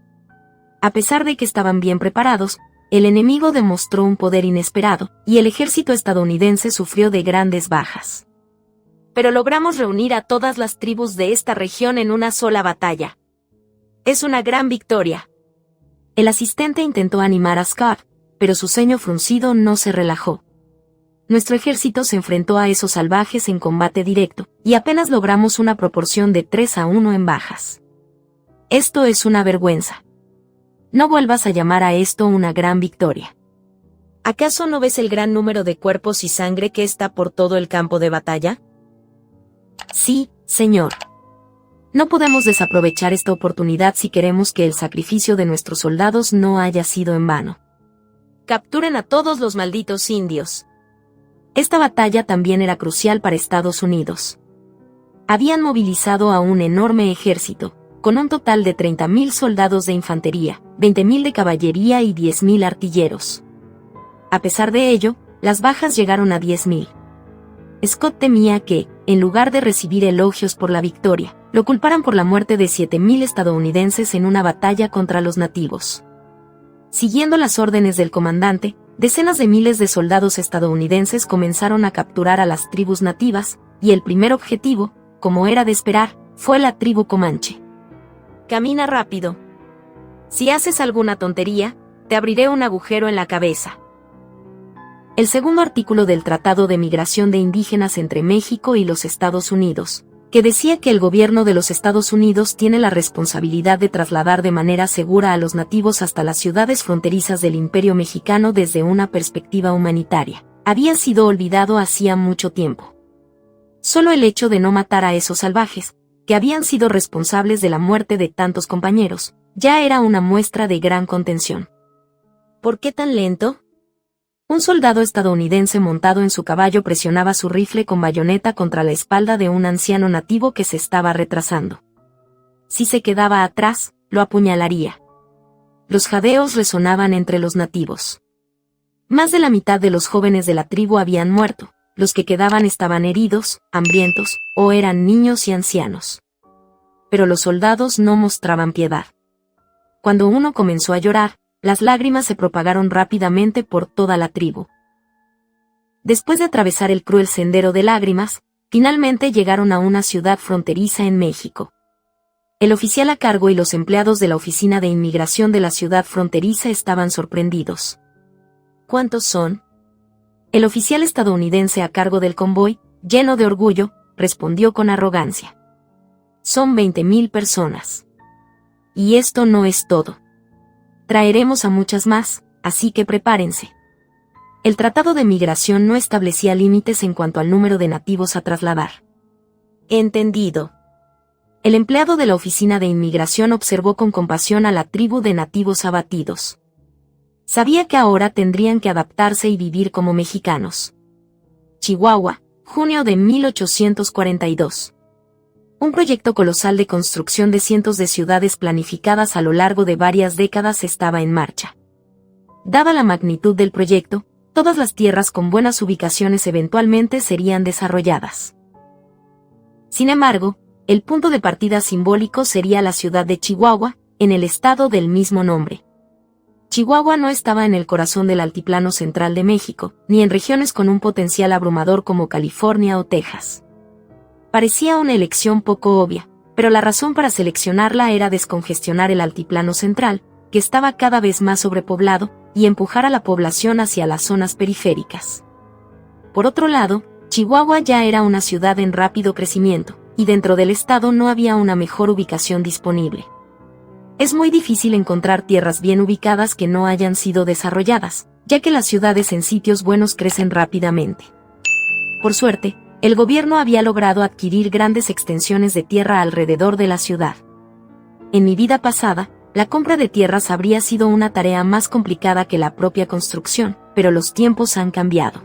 A pesar de que estaban bien preparados, el enemigo demostró un poder inesperado, y el ejército estadounidense sufrió de grandes bajas. Pero logramos reunir a todas las tribus de esta región en una sola batalla. Es una gran victoria. El asistente intentó animar a Scott, pero su ceño fruncido no se relajó. Nuestro ejército se enfrentó a esos salvajes en combate directo, y apenas logramos una proporción de 3-1 en bajas. Esto es una vergüenza. No vuelvas a llamar a esto una gran victoria. ¿Acaso no ves el gran número de cuerpos y sangre que está por todo el campo de batalla? Sí, señor. No podemos desaprovechar esta oportunidad si queremos que el sacrificio de nuestros soldados no haya sido en vano. Capturen a todos los malditos indios. Esta batalla también era crucial para Estados Unidos. Habían movilizado a un enorme ejército, con un total de 30.000 soldados de infantería, 20.000 de caballería y 10.000 artilleros. A pesar de ello, las bajas llegaron a 10.000. Scott temía que, en lugar de recibir elogios por la victoria, lo culparan por la muerte de 7.000 estadounidenses en una batalla contra los nativos. Siguiendo las órdenes del comandante, decenas de miles de soldados estadounidenses comenzaron a capturar a las tribus nativas, y el primer objetivo, como era de esperar, fue la tribu comanche. Camina rápido. Si haces alguna tontería, te abriré un agujero en la cabeza. El segundo artículo del Tratado de Migración de Indígenas entre México y los Estados Unidos, que decía que el gobierno de los Estados Unidos tiene la responsabilidad de trasladar de manera segura a los nativos hasta las ciudades fronterizas del Imperio Mexicano desde una perspectiva humanitaria, había sido olvidado hacía mucho tiempo. Solo el hecho de no matar a esos salvajes, que habían sido responsables de la muerte de tantos compañeros, ya era una muestra de gran contención. ¿Por qué tan lento? Un soldado estadounidense montado en su caballo presionaba su rifle con bayoneta contra la espalda de un anciano nativo que se estaba retrasando. Si se quedaba atrás, lo apuñalaría. Los jadeos resonaban entre los nativos. Más de la mitad de los jóvenes de la tribu habían muerto, los que quedaban estaban heridos, hambrientos, o eran niños y ancianos. Pero los soldados no mostraban piedad. Cuando uno comenzó a llorar, las lágrimas se propagaron rápidamente por toda la tribu. Después de atravesar el cruel sendero de lágrimas, finalmente llegaron a una ciudad fronteriza en México. El oficial a cargo y los empleados de la oficina de inmigración de la ciudad fronteriza estaban sorprendidos. ¿Cuántos son? El oficial estadounidense a cargo del convoy, lleno de orgullo, respondió con arrogancia. Son 20.000 personas. Y esto no es todo. Traeremos a muchas más, así que prepárense. El Tratado de Migración no establecía límites en cuanto al número de nativos a trasladar. Entendido. El empleado de la oficina de inmigración observó con compasión a la tribu de nativos abatidos. Sabía que ahora tendrían que adaptarse y vivir como mexicanos. Chihuahua, junio de 1842. Un proyecto colosal de construcción de cientos de ciudades planificadas a lo largo de varias décadas estaba en marcha. Dada la magnitud del proyecto, todas las tierras con buenas ubicaciones eventualmente serían desarrolladas. Sin embargo, el punto de partida simbólico sería la ciudad de Chihuahua, en el estado del mismo nombre. Chihuahua no estaba en el corazón del altiplano central de México, ni en regiones con un potencial abrumador como California o Texas. Parecía una elección poco obvia, pero la razón para seleccionarla era descongestionar el altiplano central, que estaba cada vez más sobrepoblado, y empujar a la población hacia las zonas periféricas. Por otro lado, Chihuahua ya era una ciudad en rápido crecimiento, y dentro del estado no había una mejor ubicación disponible. Es muy difícil encontrar tierras bien ubicadas que no hayan sido desarrolladas, ya que las ciudades en sitios buenos crecen rápidamente. Por suerte, el gobierno había logrado adquirir grandes extensiones de tierra alrededor de la ciudad. En mi vida pasada, la compra de tierras habría sido una tarea más complicada que la propia construcción, pero los tiempos han cambiado.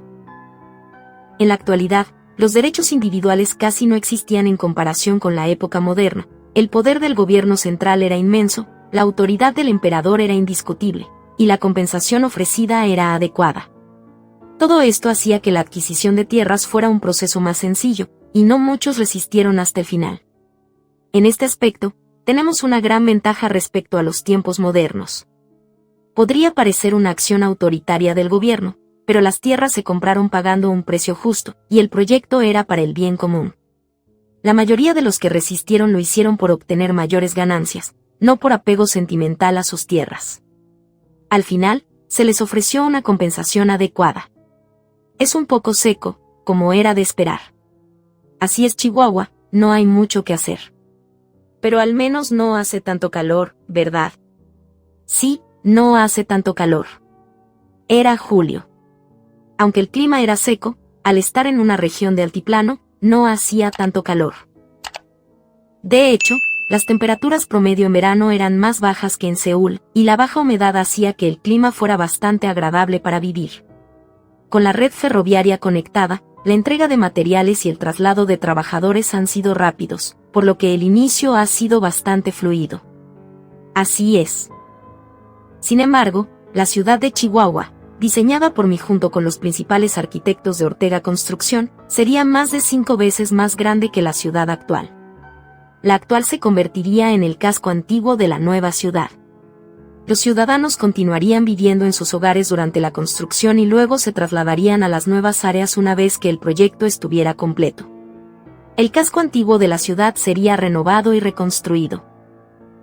En la actualidad, los derechos individuales casi no existían en comparación con la época moderna. El poder del gobierno central era inmenso, la autoridad del emperador era indiscutible, y la compensación ofrecida era adecuada. Todo esto hacía que la adquisición de tierras fuera un proceso más sencillo, y no muchos resistieron hasta el final. En este aspecto, tenemos una gran ventaja respecto a los tiempos modernos. Podría parecer una acción autoritaria del gobierno, pero las tierras se compraron pagando un precio justo, y el proyecto era para el bien común. La mayoría de los que resistieron lo hicieron por obtener mayores ganancias, no por apego sentimental a sus tierras. Al final, se les ofreció una compensación adecuada. Es un poco seco, como era de esperar. Así es Chihuahua, no hay mucho que hacer. Pero al menos no hace tanto calor, ¿verdad? Sí, no hace tanto calor. Era julio. Aunque el clima era seco, al estar en una región de altiplano, no hacía tanto calor. De hecho, las temperaturas promedio en verano eran más bajas que en Seúl, y la baja humedad hacía que el clima fuera bastante agradable para vivir. Con la red ferroviaria conectada, la entrega de materiales y el traslado de trabajadores han sido rápidos, por lo que el inicio ha sido bastante fluido. Así es. Sin embargo, la ciudad de Chihuahua, diseñada por mí junto con los principales arquitectos de Ortega Construcción, sería más de 5 veces más grande que la ciudad actual. La actual se convertiría en el casco antiguo de la nueva ciudad. Los ciudadanos continuarían viviendo en sus hogares durante la construcción y luego se trasladarían a las nuevas áreas una vez que el proyecto estuviera completo. El casco antiguo de la ciudad sería renovado y reconstruido.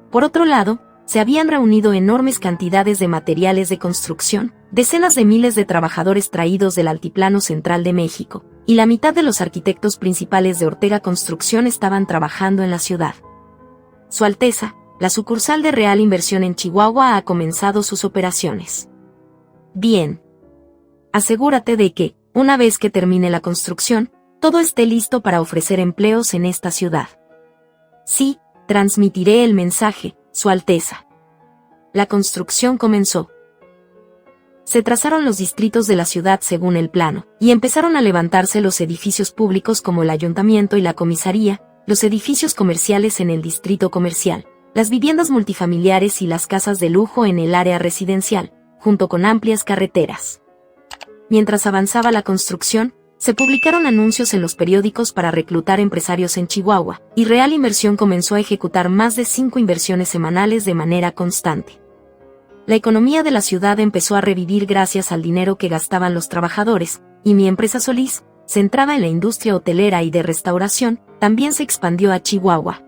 Por otro lado, se habían reunido enormes cantidades de materiales de construcción, decenas de miles de trabajadores traídos del Altiplano Central de México, y la mitad de los arquitectos principales de Ortega Construcción estaban trabajando en la ciudad. Su Alteza, la sucursal de Real Inversión en Chihuahua, ha comenzado sus operaciones. Bien. Asegúrate de que, una vez que termine la construcción, todo esté listo para ofrecer empleos en esta ciudad. Sí, transmitiré el mensaje, Su Alteza. La construcción comenzó. Se trazaron los distritos de la ciudad según el plano, y empezaron a levantarse los edificios públicos como el ayuntamiento y la comisaría, los edificios comerciales en el distrito comercial, las viviendas multifamiliares y las casas de lujo en el área residencial, junto con amplias carreteras. Mientras avanzaba la construcción, se publicaron anuncios en los periódicos para reclutar empresarios en Chihuahua, y Real Inversión comenzó a ejecutar más de 5 inversiones semanales de manera constante. La economía de la ciudad empezó a revivir gracias al dinero que gastaban los trabajadores, y mi empresa Solís, centrada en la industria hotelera y de restauración, también se expandió a Chihuahua.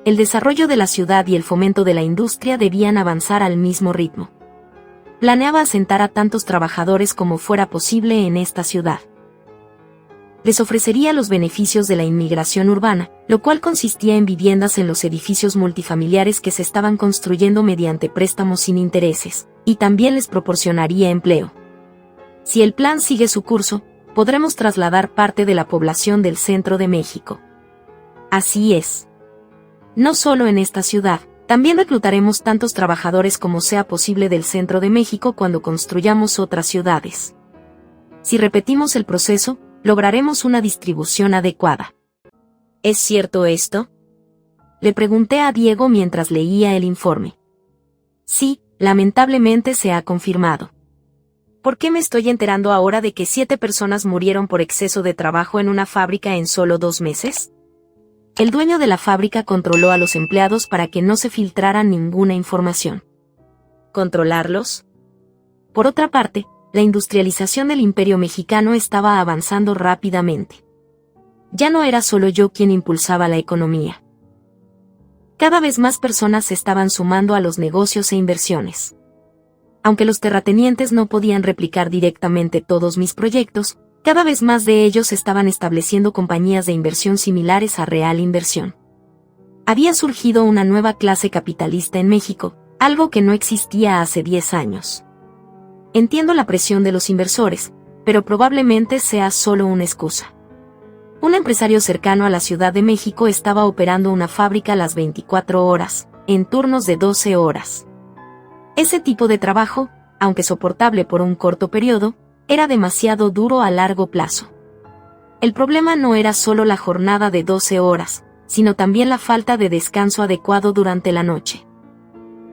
El desarrollo de la ciudad y el fomento de la industria debían avanzar al mismo ritmo. Planeaba asentar a tantos trabajadores como fuera posible en esta ciudad. Les ofrecería los beneficios de la inmigración urbana, lo cual consistía en viviendas en los edificios multifamiliares que se estaban construyendo mediante préstamos sin intereses, y también les proporcionaría empleo. Si el plan sigue su curso, podremos trasladar parte de la población del centro de México. Así es. No solo en esta ciudad, también reclutaremos tantos trabajadores como sea posible del centro de México cuando construyamos otras ciudades. Si repetimos el proceso, lograremos una distribución adecuada. ¿Es cierto esto? Le pregunté a Diego mientras leía el informe. Sí, lamentablemente se ha confirmado. ¿Por qué me estoy enterando ahora de que 7 personas murieron por exceso de trabajo en una fábrica en solo 2 meses? El dueño de la fábrica controló a los empleados para que no se filtrara ninguna información. ¿Controlarlos? Por otra parte, la industrialización del Imperio Mexicano estaba avanzando rápidamente. Ya no era solo yo quien impulsaba la economía. Cada vez más personas se estaban sumando a los negocios e inversiones. Aunque los terratenientes no podían replicar directamente todos mis proyectos, cada vez más de ellos estaban estableciendo compañías de inversión similares a Real Inversión. Había surgido una nueva clase capitalista en México, algo que no existía hace 10 años. Entiendo la presión de los inversores, pero probablemente sea solo una excusa. Un empresario cercano a la Ciudad de México estaba operando una fábrica a las 24 horas, en turnos de 12 horas. Ese tipo de trabajo, aunque soportable por un corto periodo, era demasiado duro a largo plazo. El problema no era solo la jornada de 12 horas, sino también la falta de descanso adecuado durante la noche.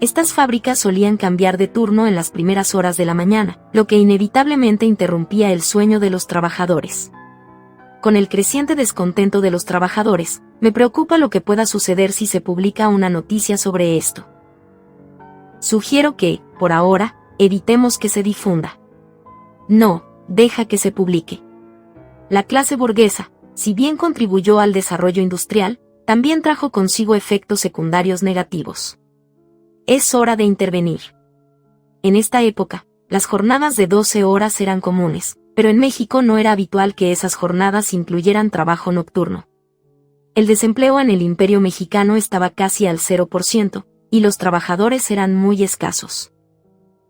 Estas fábricas solían cambiar de turno en las primeras horas de la mañana, lo que inevitablemente interrumpía el sueño de los trabajadores. Con el creciente descontento de los trabajadores, me preocupa lo que pueda suceder si se publica una noticia sobre esto. Sugiero que, por ahora, evitemos que se difunda. No, deja que se publique. La clase burguesa, si bien contribuyó al desarrollo industrial, también trajo consigo efectos secundarios negativos. Es hora de intervenir. En esta época, las jornadas de 12 horas eran comunes, pero en México no era habitual que esas jornadas incluyeran trabajo nocturno. El desempleo en el Imperio Mexicano estaba casi al 0%, y los trabajadores eran muy escasos.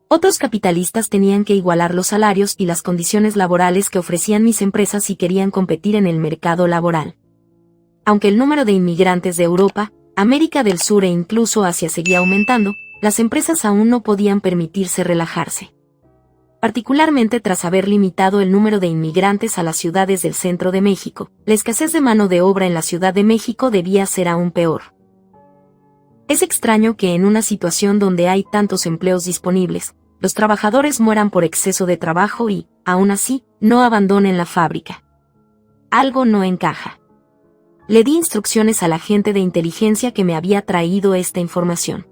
Otros capitalistas tenían que igualar los salarios y las condiciones laborales que ofrecían mis empresas si querían competir en el mercado laboral. Aunque el número de inmigrantes de Europa, América del Sur e incluso Asia seguía aumentando, las empresas aún no podían permitirse relajarse. Particularmente tras haber limitado el número de inmigrantes a las ciudades del centro de México, la escasez de mano de obra en la Ciudad de México debía ser aún peor. Es extraño que en una situación donde hay tantos empleos disponibles, los trabajadores mueran por exceso de trabajo y, aún así, no abandonen la fábrica. Algo no encaja. Le di instrucciones al agente de inteligencia que me había traído esta información.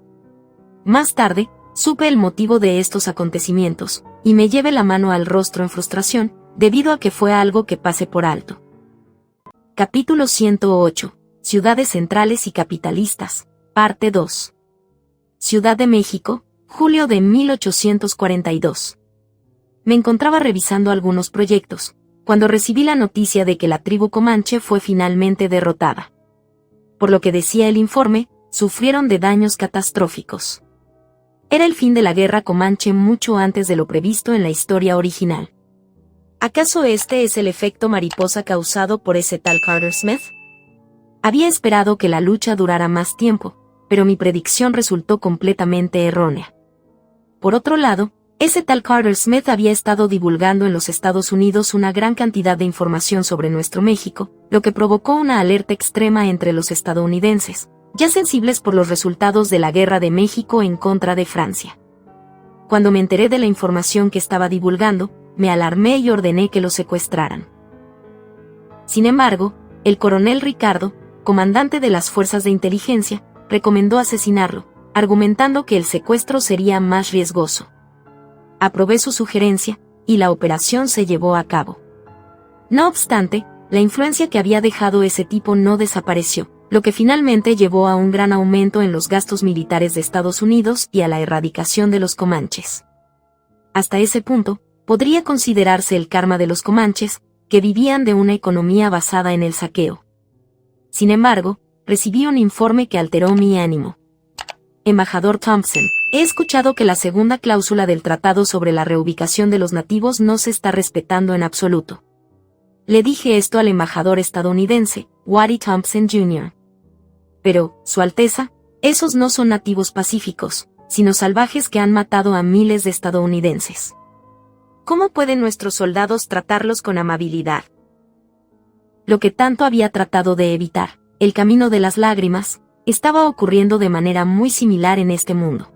Más tarde, supe el motivo de estos acontecimientos, y me llevé la mano al rostro en frustración, debido a que fue algo que pasé por alto. Capítulo 108. Ciudades centrales y capitalistas. Parte 2. Ciudad de México, julio de 1842. Me encontraba revisando algunos proyectos, cuando recibí la noticia de que la tribu comanche fue finalmente derrotada. Por lo que decía el informe, sufrieron de daños catastróficos. Era el fin de la guerra comanche mucho antes de lo previsto en la historia original. ¿Acaso este es el efecto mariposa causado por ese tal Carter Smith? Había esperado que la lucha durara más tiempo, pero mi predicción resultó completamente errónea. Por otro lado, ese tal Carter Smith había estado divulgando en los Estados Unidos una gran cantidad de información sobre nuestro México, lo que provocó una alerta extrema entre los estadounidenses, ya sensibles por los resultados de la guerra de México en contra de Francia. Cuando me enteré de la información que estaba divulgando, me alarmé y ordené que lo secuestraran. Sin embargo, el coronel Ricardo, comandante de las fuerzas de inteligencia, recomendó asesinarlo, argumentando que el secuestro sería más riesgoso. Aprobé su sugerencia, y la operación se llevó a cabo. No obstante, la influencia que había dejado ese tipo no desapareció, lo que finalmente llevó a un gran aumento en los gastos militares de Estados Unidos y a la erradicación de los comanches. Hasta ese punto, podría considerarse el karma de los comanches, que vivían de una economía basada en el saqueo. Sin embargo, recibí un informe que alteró mi ánimo. Embajador Thompson, he escuchado que la segunda cláusula del tratado sobre la reubicación de los nativos no se está respetando en absoluto. Le dije esto al embajador estadounidense, Waddy Thompson Jr. Pero, Su Alteza, esos no son nativos pacíficos, sino salvajes que han matado a miles de estadounidenses. ¿Cómo pueden nuestros soldados tratarlos con amabilidad? Lo que tanto había tratado de evitar, el camino de las lágrimas, estaba ocurriendo de manera muy similar en este mundo.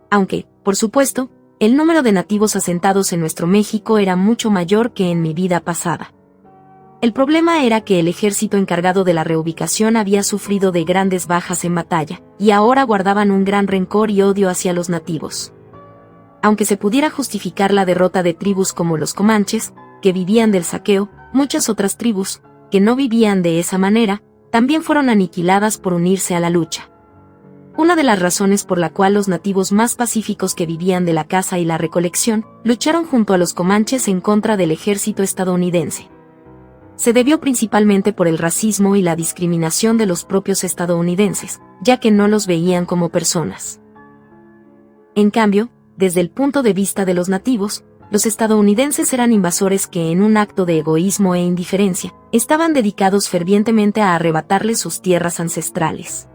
Aunque, por supuesto, el número de nativos asentados en nuestro México era mucho mayor que en mi vida pasada. El problema era que el ejército encargado de la reubicación había sufrido de grandes bajas en batalla, y ahora guardaban un gran rencor y odio hacia los nativos. Aunque se pudiera justificar la derrota de tribus como los comanches, que vivían del saqueo, muchas otras tribus, que no vivían de esa manera, también fueron aniquiladas por unirse a la lucha. Una de las razones por la cual los nativos más pacíficos que vivían de la caza y la recolección, lucharon junto a los comanches en contra del ejército estadounidense. se debió principalmente por el racismo y la discriminación de los propios estadounidenses, ya que no los veían como personas. En cambio, desde el punto de vista de los nativos, los estadounidenses eran invasores que en un acto de egoísmo e indiferencia, estaban dedicados fervientemente a arrebatarles sus tierras ancestrales.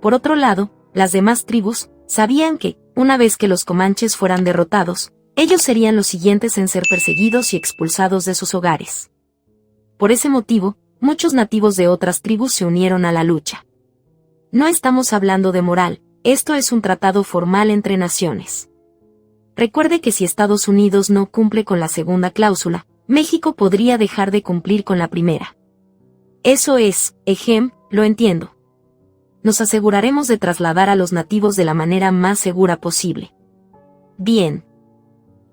Por otro lado, las demás tribus sabían que, una vez que los comanches fueran derrotados, ellos serían los siguientes en ser perseguidos y expulsados de sus hogares. Por ese motivo, muchos nativos de otras tribus se unieron a la lucha. No estamos hablando de moral, esto es un tratado formal entre naciones. Recuerde que si Estados Unidos no cumple con la segunda cláusula, México podría dejar de cumplir con la primera. Eso es, lo entiendo. Nos aseguraremos de trasladar a los nativos de la manera más segura posible. Bien.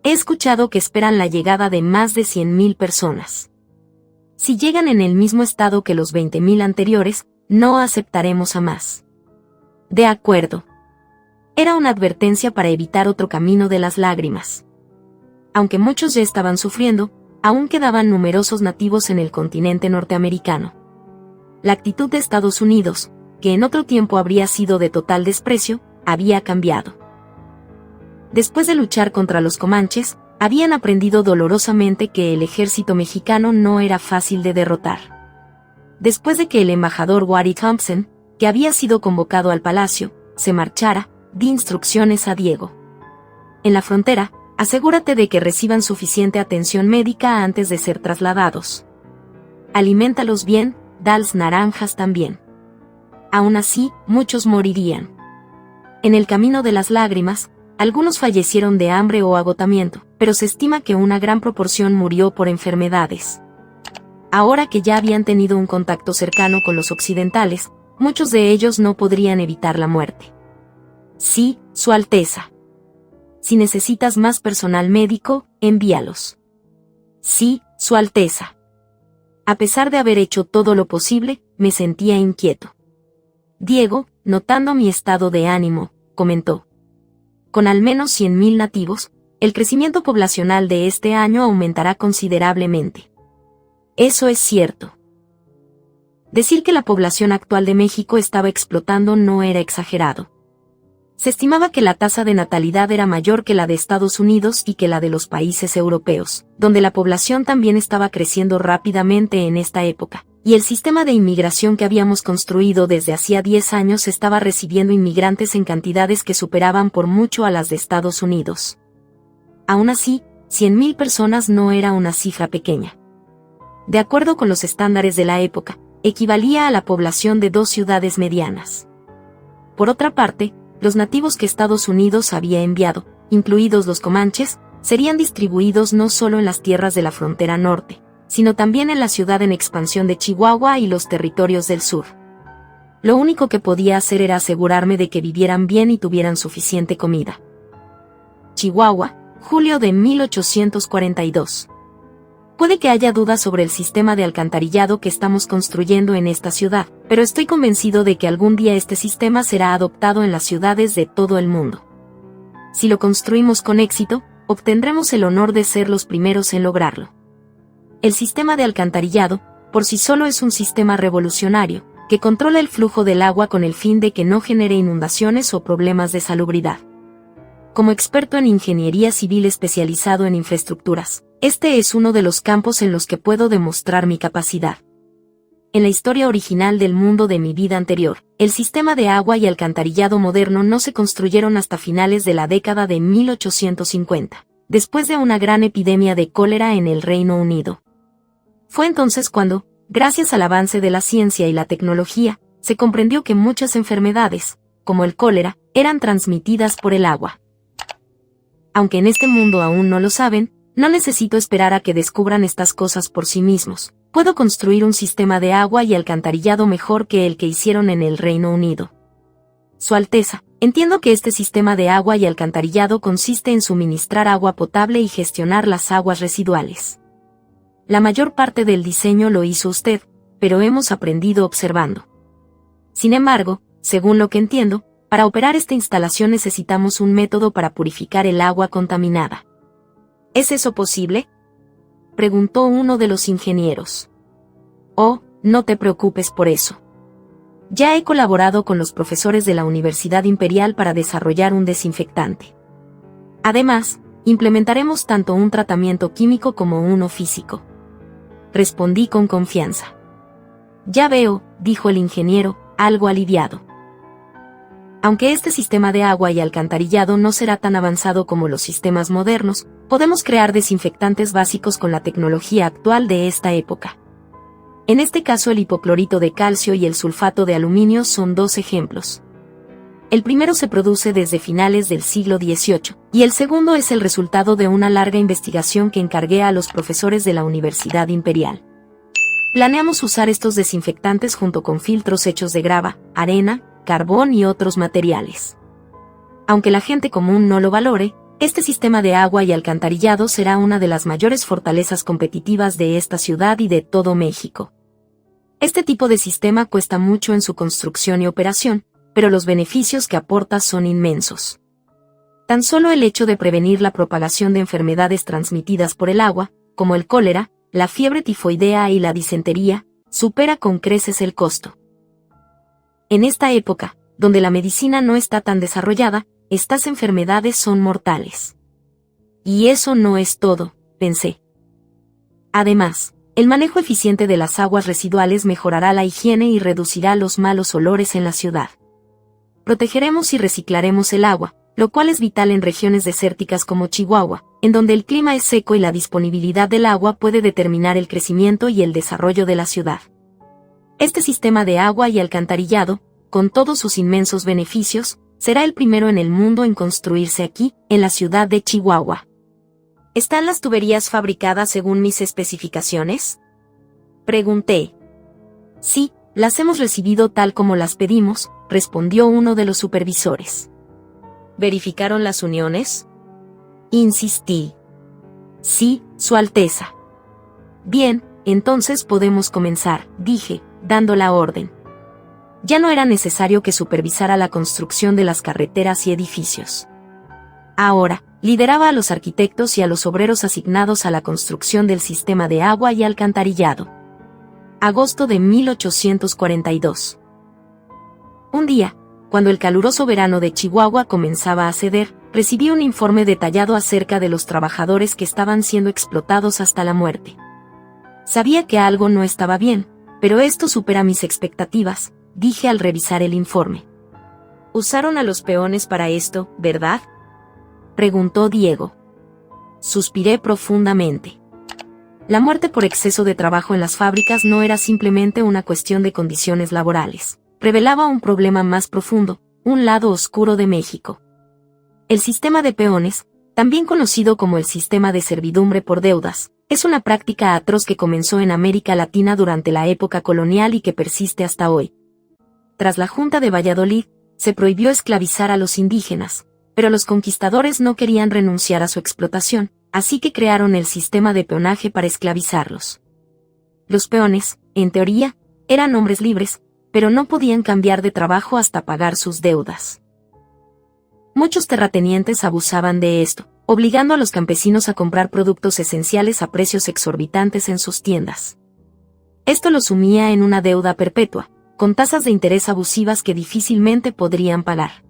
He escuchado que esperan la llegada de más de 100,000 personas. Si llegan en el mismo estado que los 20,000 anteriores, no aceptaremos a más. De acuerdo. Era una advertencia para evitar otro camino de las lágrimas. Aunque muchos ya estaban sufriendo, aún quedaban numerosos nativos en el continente norteamericano. La actitud de Estados Unidos, que en otro tiempo habría sido de total desprecio, había cambiado. Después de luchar contra los comanches, habían aprendido dolorosamente que el ejército mexicano no era fácil de derrotar. Después de que el embajador Watty Thompson, que había sido convocado al palacio, se marchara, di instrucciones a Diego. En la frontera, asegúrate de que reciban suficiente atención médica antes de ser trasladados. Aliméntalos bien, dales naranjas también. Aún así, muchos morirían. En el camino de las lágrimas, algunos fallecieron de hambre o agotamiento, pero se estima que una gran proporción murió por enfermedades. Ahora que ya habían tenido un contacto cercano con los occidentales, muchos de ellos no podrían evitar la muerte. Sí, Su Alteza. Si necesitas más personal médico, envíalos. Sí, Su Alteza. A pesar de haber hecho todo lo posible, me sentía inquieto. Diego, notando mi estado de ánimo, comentó. Con al menos 100,000 nativos, el crecimiento poblacional de este año aumentará considerablemente. Eso es cierto. Decir que la población actual de México estaba explotando no era exagerado. Se estimaba que la tasa de natalidad era mayor que la de Estados Unidos y que la de los países europeos, donde la población también estaba creciendo rápidamente en esta época, y el sistema de inmigración que habíamos construido desde hacía 10 años estaba recibiendo inmigrantes en cantidades que superaban por mucho a las de Estados Unidos. Aún así, 100,000 personas no era una cifra pequeña. De acuerdo con los estándares de la época, equivalía a la población de 2 ciudades medianas. Por otra parte, los nativos que Estados Unidos había enviado, incluidos los comanches, serían distribuidos no solo en las tierras de la frontera norte, sino también en la ciudad en expansión de Chihuahua y los territorios del sur. Lo único que podía hacer era asegurarme de que vivieran bien y tuvieran suficiente comida. Chihuahua, julio de 1842. Puede que haya dudas sobre el sistema de alcantarillado que estamos construyendo en esta ciudad, pero estoy convencido de que algún día este sistema será adoptado en las ciudades de todo el mundo. Si lo construimos con éxito, obtendremos el honor de ser los primeros en lograrlo. El sistema de alcantarillado, por sí solo es un sistema revolucionario, que controla el flujo del agua con el fin de que no genere inundaciones o problemas de salubridad. Como experto en ingeniería civil especializado en infraestructuras, este es uno de los campos en los que puedo demostrar mi capacidad. En la historia original del mundo de mi vida anterior, el sistema de agua y alcantarillado moderno no se construyeron hasta finales de la década de 1850, después de una gran epidemia de cólera en el Reino Unido. Fue entonces cuando, gracias al avance de la ciencia y la tecnología, se comprendió que muchas enfermedades, como el cólera, eran transmitidas por el agua. Aunque en este mundo aún no lo saben, no necesito esperar a que descubran estas cosas por sí mismos. Puedo construir un sistema de agua y alcantarillado mejor que el que hicieron en el Reino Unido. Su Alteza, entiendo que este sistema de agua y alcantarillado consiste en suministrar agua potable y gestionar las aguas residuales. La mayor parte del diseño lo hizo usted, pero hemos aprendido observando. Sin embargo, según lo que entiendo, para operar esta instalación necesitamos un método para purificar el agua contaminada. ¿Es eso posible?, preguntó uno de los ingenieros. Oh, no te preocupes por eso. Ya he colaborado con los profesores de la Universidad Imperial para desarrollar un desinfectante. Además, implementaremos tanto un tratamiento químico como uno físico. Respondí con confianza. Ya veo, dijo el ingeniero, algo aliviado. Aunque este sistema de agua y alcantarillado no será tan avanzado como los sistemas modernos, podemos crear desinfectantes básicos con la tecnología actual de esta época. En este caso el hipoclorito de calcio y el sulfato de aluminio son dos ejemplos. El primero se produce desde finales del siglo XVIII, y el segundo es el resultado de una larga investigación que encargué a los profesores de la Universidad Imperial. Planeamos usar estos desinfectantes junto con filtros hechos de grava, arena, carbón y otros materiales. Aunque la gente común no lo valore, este sistema de agua y alcantarillado será una de las mayores fortalezas competitivas de esta ciudad y de todo México. Este tipo de sistema cuesta mucho en su construcción y operación, pero los beneficios que aporta son inmensos. Tan solo el hecho de prevenir la propagación de enfermedades transmitidas por el agua, como el cólera, la fiebre tifoidea y la disentería, supera con creces el costo. En esta época, donde la medicina no está tan desarrollada, estas enfermedades son mortales. Y eso no es todo, pensé. Además, el manejo eficiente de las aguas residuales mejorará la higiene y reducirá los malos olores en la ciudad. Protegeremos y reciclaremos el agua, lo cual es vital en regiones desérticas como Chihuahua, en donde el clima es seco y la disponibilidad del agua puede determinar el crecimiento y el desarrollo de la ciudad. Este sistema de agua y alcantarillado, con todos sus inmensos beneficios, será el primero en el mundo en construirse aquí, en la ciudad de Chihuahua. ¿Están las tuberías fabricadas según mis especificaciones?, pregunté. Sí, las hemos recibido tal como las pedimos, respondió uno de los supervisores. ¿Verificaron las uniones?, insistí. Sí, Su Alteza. Bien, entonces podemos comenzar, dije, dando la orden. Ya no era necesario que supervisara la construcción de las carreteras y edificios. Ahora, lideraba a los arquitectos y a los obreros asignados a la construcción del sistema de agua y alcantarillado. Agosto de 1842. Un día, cuando el caluroso verano de Chihuahua comenzaba a ceder, recibí un informe detallado acerca de los trabajadores que estaban siendo explotados hasta la muerte. Sabía que algo no estaba bien, pero esto supera mis expectativas, dije al revisar el informe. ¿Usaron a los peones para esto, verdad?, preguntó Diego. Suspiré profundamente. La muerte por exceso de trabajo en las fábricas no era simplemente una cuestión de condiciones laborales. Revelaba un problema más profundo, un lado oscuro de México. El sistema de peones, también conocido como el sistema de servidumbre por deudas, es una práctica atroz que comenzó en América Latina durante la época colonial y que persiste hasta hoy. Tras la Junta de Valladolid, se prohibió esclavizar a los indígenas, pero los conquistadores no querían renunciar a su explotación, así que crearon el sistema de peonaje para esclavizarlos. Los peones, en teoría, eran hombres libres, pero no podían cambiar de trabajo hasta pagar sus deudas. Muchos terratenientes abusaban de esto, obligando a los campesinos a comprar productos esenciales a precios exorbitantes en sus tiendas. Esto los sumía en una deuda perpetua, con tasas de interés abusivas que difícilmente podrían pagar.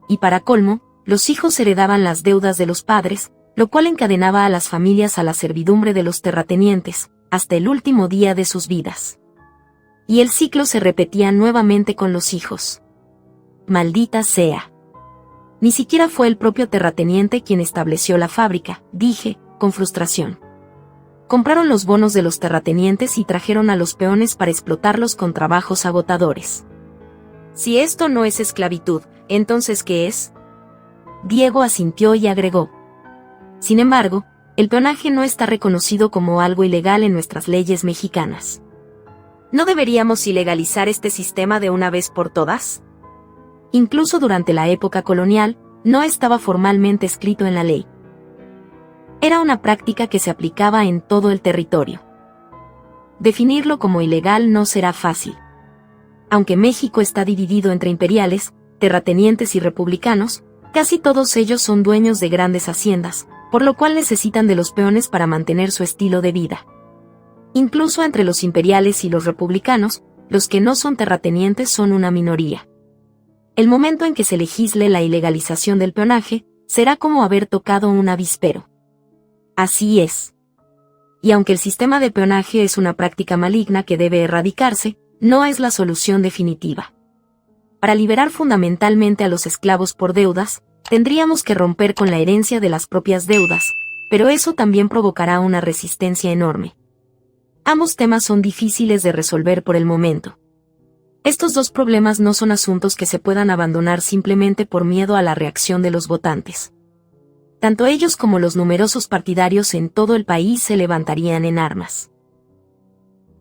Y para colmo, los hijos heredaban las deudas de los padres, lo cual encadenaba a las familias a la servidumbre de los terratenientes, hasta el último día de sus vidas. Y el ciclo se repetía nuevamente con los hijos. Maldita sea. Ni siquiera fue el propio terrateniente quien estableció la fábrica, dije, con frustración. Compraron los bonos de los terratenientes y trajeron a los peones para explotarlos con trabajos agotadores. Si esto no es esclavitud, ¿entonces qué es?, Diego asintió y agregó. Sin embargo, el peonaje no está reconocido como algo ilegal en nuestras leyes mexicanas. ¿No deberíamos ilegalizar este sistema de una vez por todas? Incluso durante la época colonial, no estaba formalmente escrito en la ley. Era una práctica que se aplicaba en todo el territorio. Definirlo como ilegal no será fácil. Aunque México está dividido entre imperiales, terratenientes y republicanos, casi todos ellos son dueños de grandes haciendas, por lo cual necesitan de los peones para mantener su estilo de vida. Incluso entre los imperiales y los republicanos, los que no son terratenientes son una minoría. El momento en que se legisle la ilegalización del peonaje, será como haber tocado un avispero. Así es. Y aunque el sistema de peonaje es una práctica maligna que debe erradicarse, no es la solución definitiva. Para liberar fundamentalmente a los esclavos por deudas, tendríamos que romper con la herencia de las propias deudas, pero eso también provocará una resistencia enorme. Ambos temas son difíciles de resolver por el momento. Estos dos problemas no son asuntos que se puedan abandonar simplemente por miedo a la reacción de los votantes. Tanto ellos como los numerosos partidarios en todo el país se levantarían en armas.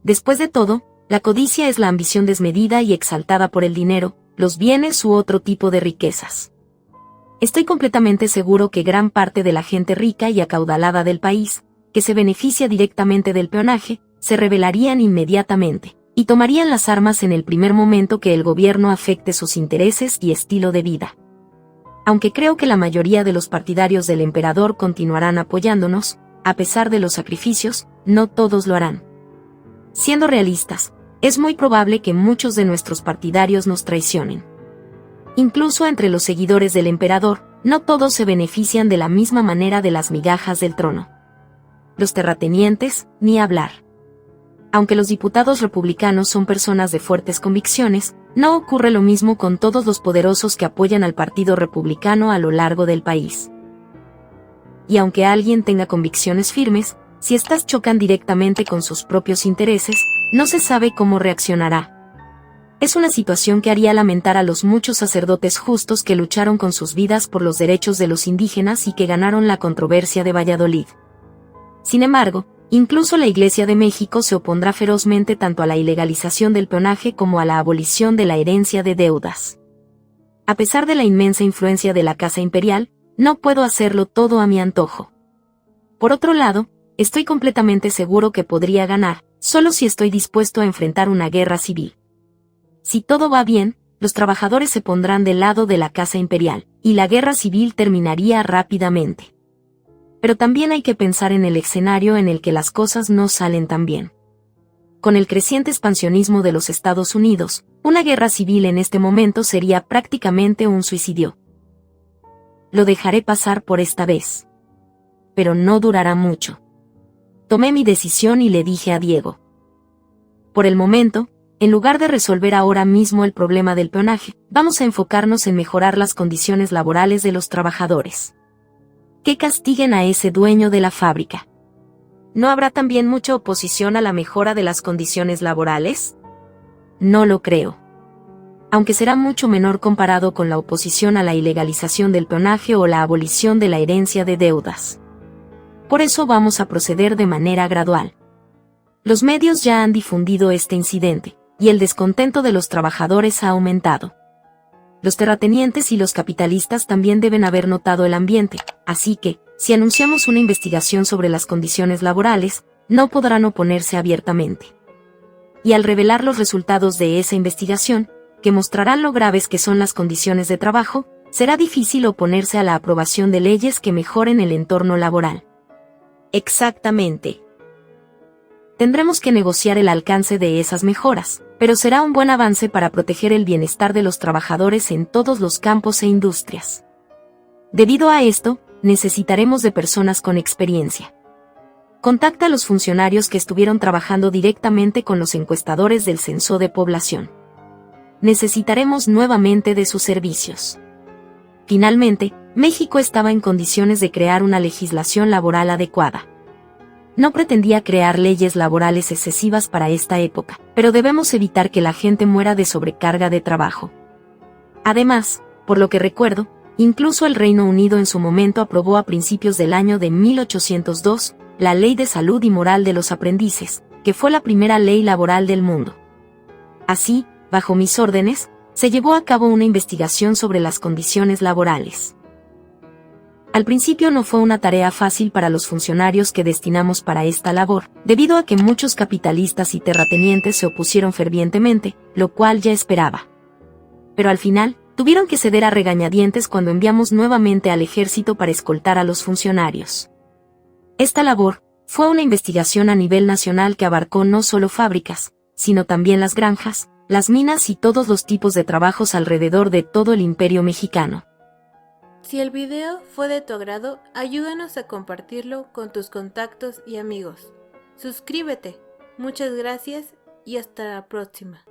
Después de todo, la codicia es la ambición desmedida y exaltada por el dinero, los bienes u otro tipo de riquezas. Estoy completamente seguro que gran parte de la gente rica y acaudalada del país, que se beneficia directamente del peonaje, se rebelarían inmediatamente, y tomarían las armas en el primer momento que el gobierno afecte sus intereses y estilo de vida. Aunque creo que la mayoría de los partidarios del emperador continuarán apoyándonos, a pesar de los sacrificios, no todos lo harán. Siendo realistas, es muy probable que muchos de nuestros partidarios nos traicionen. Incluso entre los seguidores del emperador, no todos se benefician de la misma manera de las migajas del trono. Los terratenientes, ni hablar. Aunque los diputados republicanos son personas de fuertes convicciones, no ocurre lo mismo con todos los poderosos que apoyan al Partido Republicano a lo largo del país. Y aunque alguien tenga convicciones firmes, si estas chocan directamente con sus propios intereses, no se sabe cómo reaccionará. Es una situación que haría lamentar a los muchos sacerdotes justos que lucharon con sus vidas por los derechos de los indígenas y que ganaron la controversia de Valladolid. Sin embargo, incluso la Iglesia de México se opondrá ferozmente tanto a la ilegalización del peonaje como a la abolición de la herencia de deudas. A pesar de la inmensa influencia de la Casa Imperial, no puedo hacerlo todo a mi antojo. Por otro lado, estoy completamente seguro que podría ganar, solo si estoy dispuesto a enfrentar una guerra civil. Si todo va bien, los trabajadores se pondrán del lado de la Casa Imperial, y la guerra civil terminaría rápidamente. Pero también hay que pensar en el escenario en el que las cosas no salen tan bien. Con el creciente expansionismo de los Estados Unidos, una guerra civil en este momento sería prácticamente un suicidio. Lo dejaré pasar por esta vez. Pero no durará mucho. Tomé mi decisión y le dije a Diego. Por el momento, en lugar de resolver ahora mismo el problema del peonaje, vamos a enfocarnos en mejorar las condiciones laborales de los trabajadores. Que castiguen a ese dueño de la fábrica. ¿No habrá también mucha oposición a la mejora de las condiciones laborales? No lo creo. Aunque será mucho menor comparado con la oposición a la ilegalización del peonaje o la abolición de la herencia de deudas. Por eso vamos a proceder de manera gradual. Los medios ya han difundido este incidente, y el descontento de los trabajadores ha aumentado. Los terratenientes y los capitalistas también deben haber notado el ambiente, así que, si anunciamos una investigación sobre las condiciones laborales, no podrán oponerse abiertamente. Y al revelar los resultados de esa investigación, que mostrarán lo graves que son las condiciones de trabajo, será difícil oponerse a la aprobación de leyes que mejoren el entorno laboral. Exactamente. Tendremos que negociar el alcance de esas mejoras, pero será un buen avance para proteger el bienestar de los trabajadores en todos los campos e industrias. Debido a esto, necesitaremos de personas con experiencia. Contacta a los funcionarios que estuvieron trabajando directamente con los encuestadores del censo de población. Necesitaremos nuevamente de sus servicios. Finalmente, México estaba en condiciones de crear una legislación laboral adecuada. No pretendía crear leyes laborales excesivas para esta época, pero debemos evitar que la gente muera de sobrecarga de trabajo. Además, por lo que recuerdo, incluso el Reino Unido en su momento aprobó a principios del año de 1802, la Ley de Salud y Moral de los Aprendices, que fue la primera ley laboral del mundo. Así, bajo mis órdenes, se llevó a cabo una investigación sobre las condiciones laborales. Al principio no fue una tarea fácil para los funcionarios que destinamos para esta labor, debido a que muchos capitalistas y terratenientes se opusieron fervientemente, lo cual ya esperaba. Pero al final, tuvieron que ceder a regañadientes cuando enviamos nuevamente al ejército para escoltar a los funcionarios. Esta labor fue una investigación a nivel nacional que abarcó no solo fábricas, sino también las granjas, las minas y todos los tipos de trabajos alrededor de todo el Imperio mexicano. Si el video fue de tu agrado, ayúdanos a compartirlo con tus contactos y amigos. Suscríbete. Muchas gracias y hasta la próxima.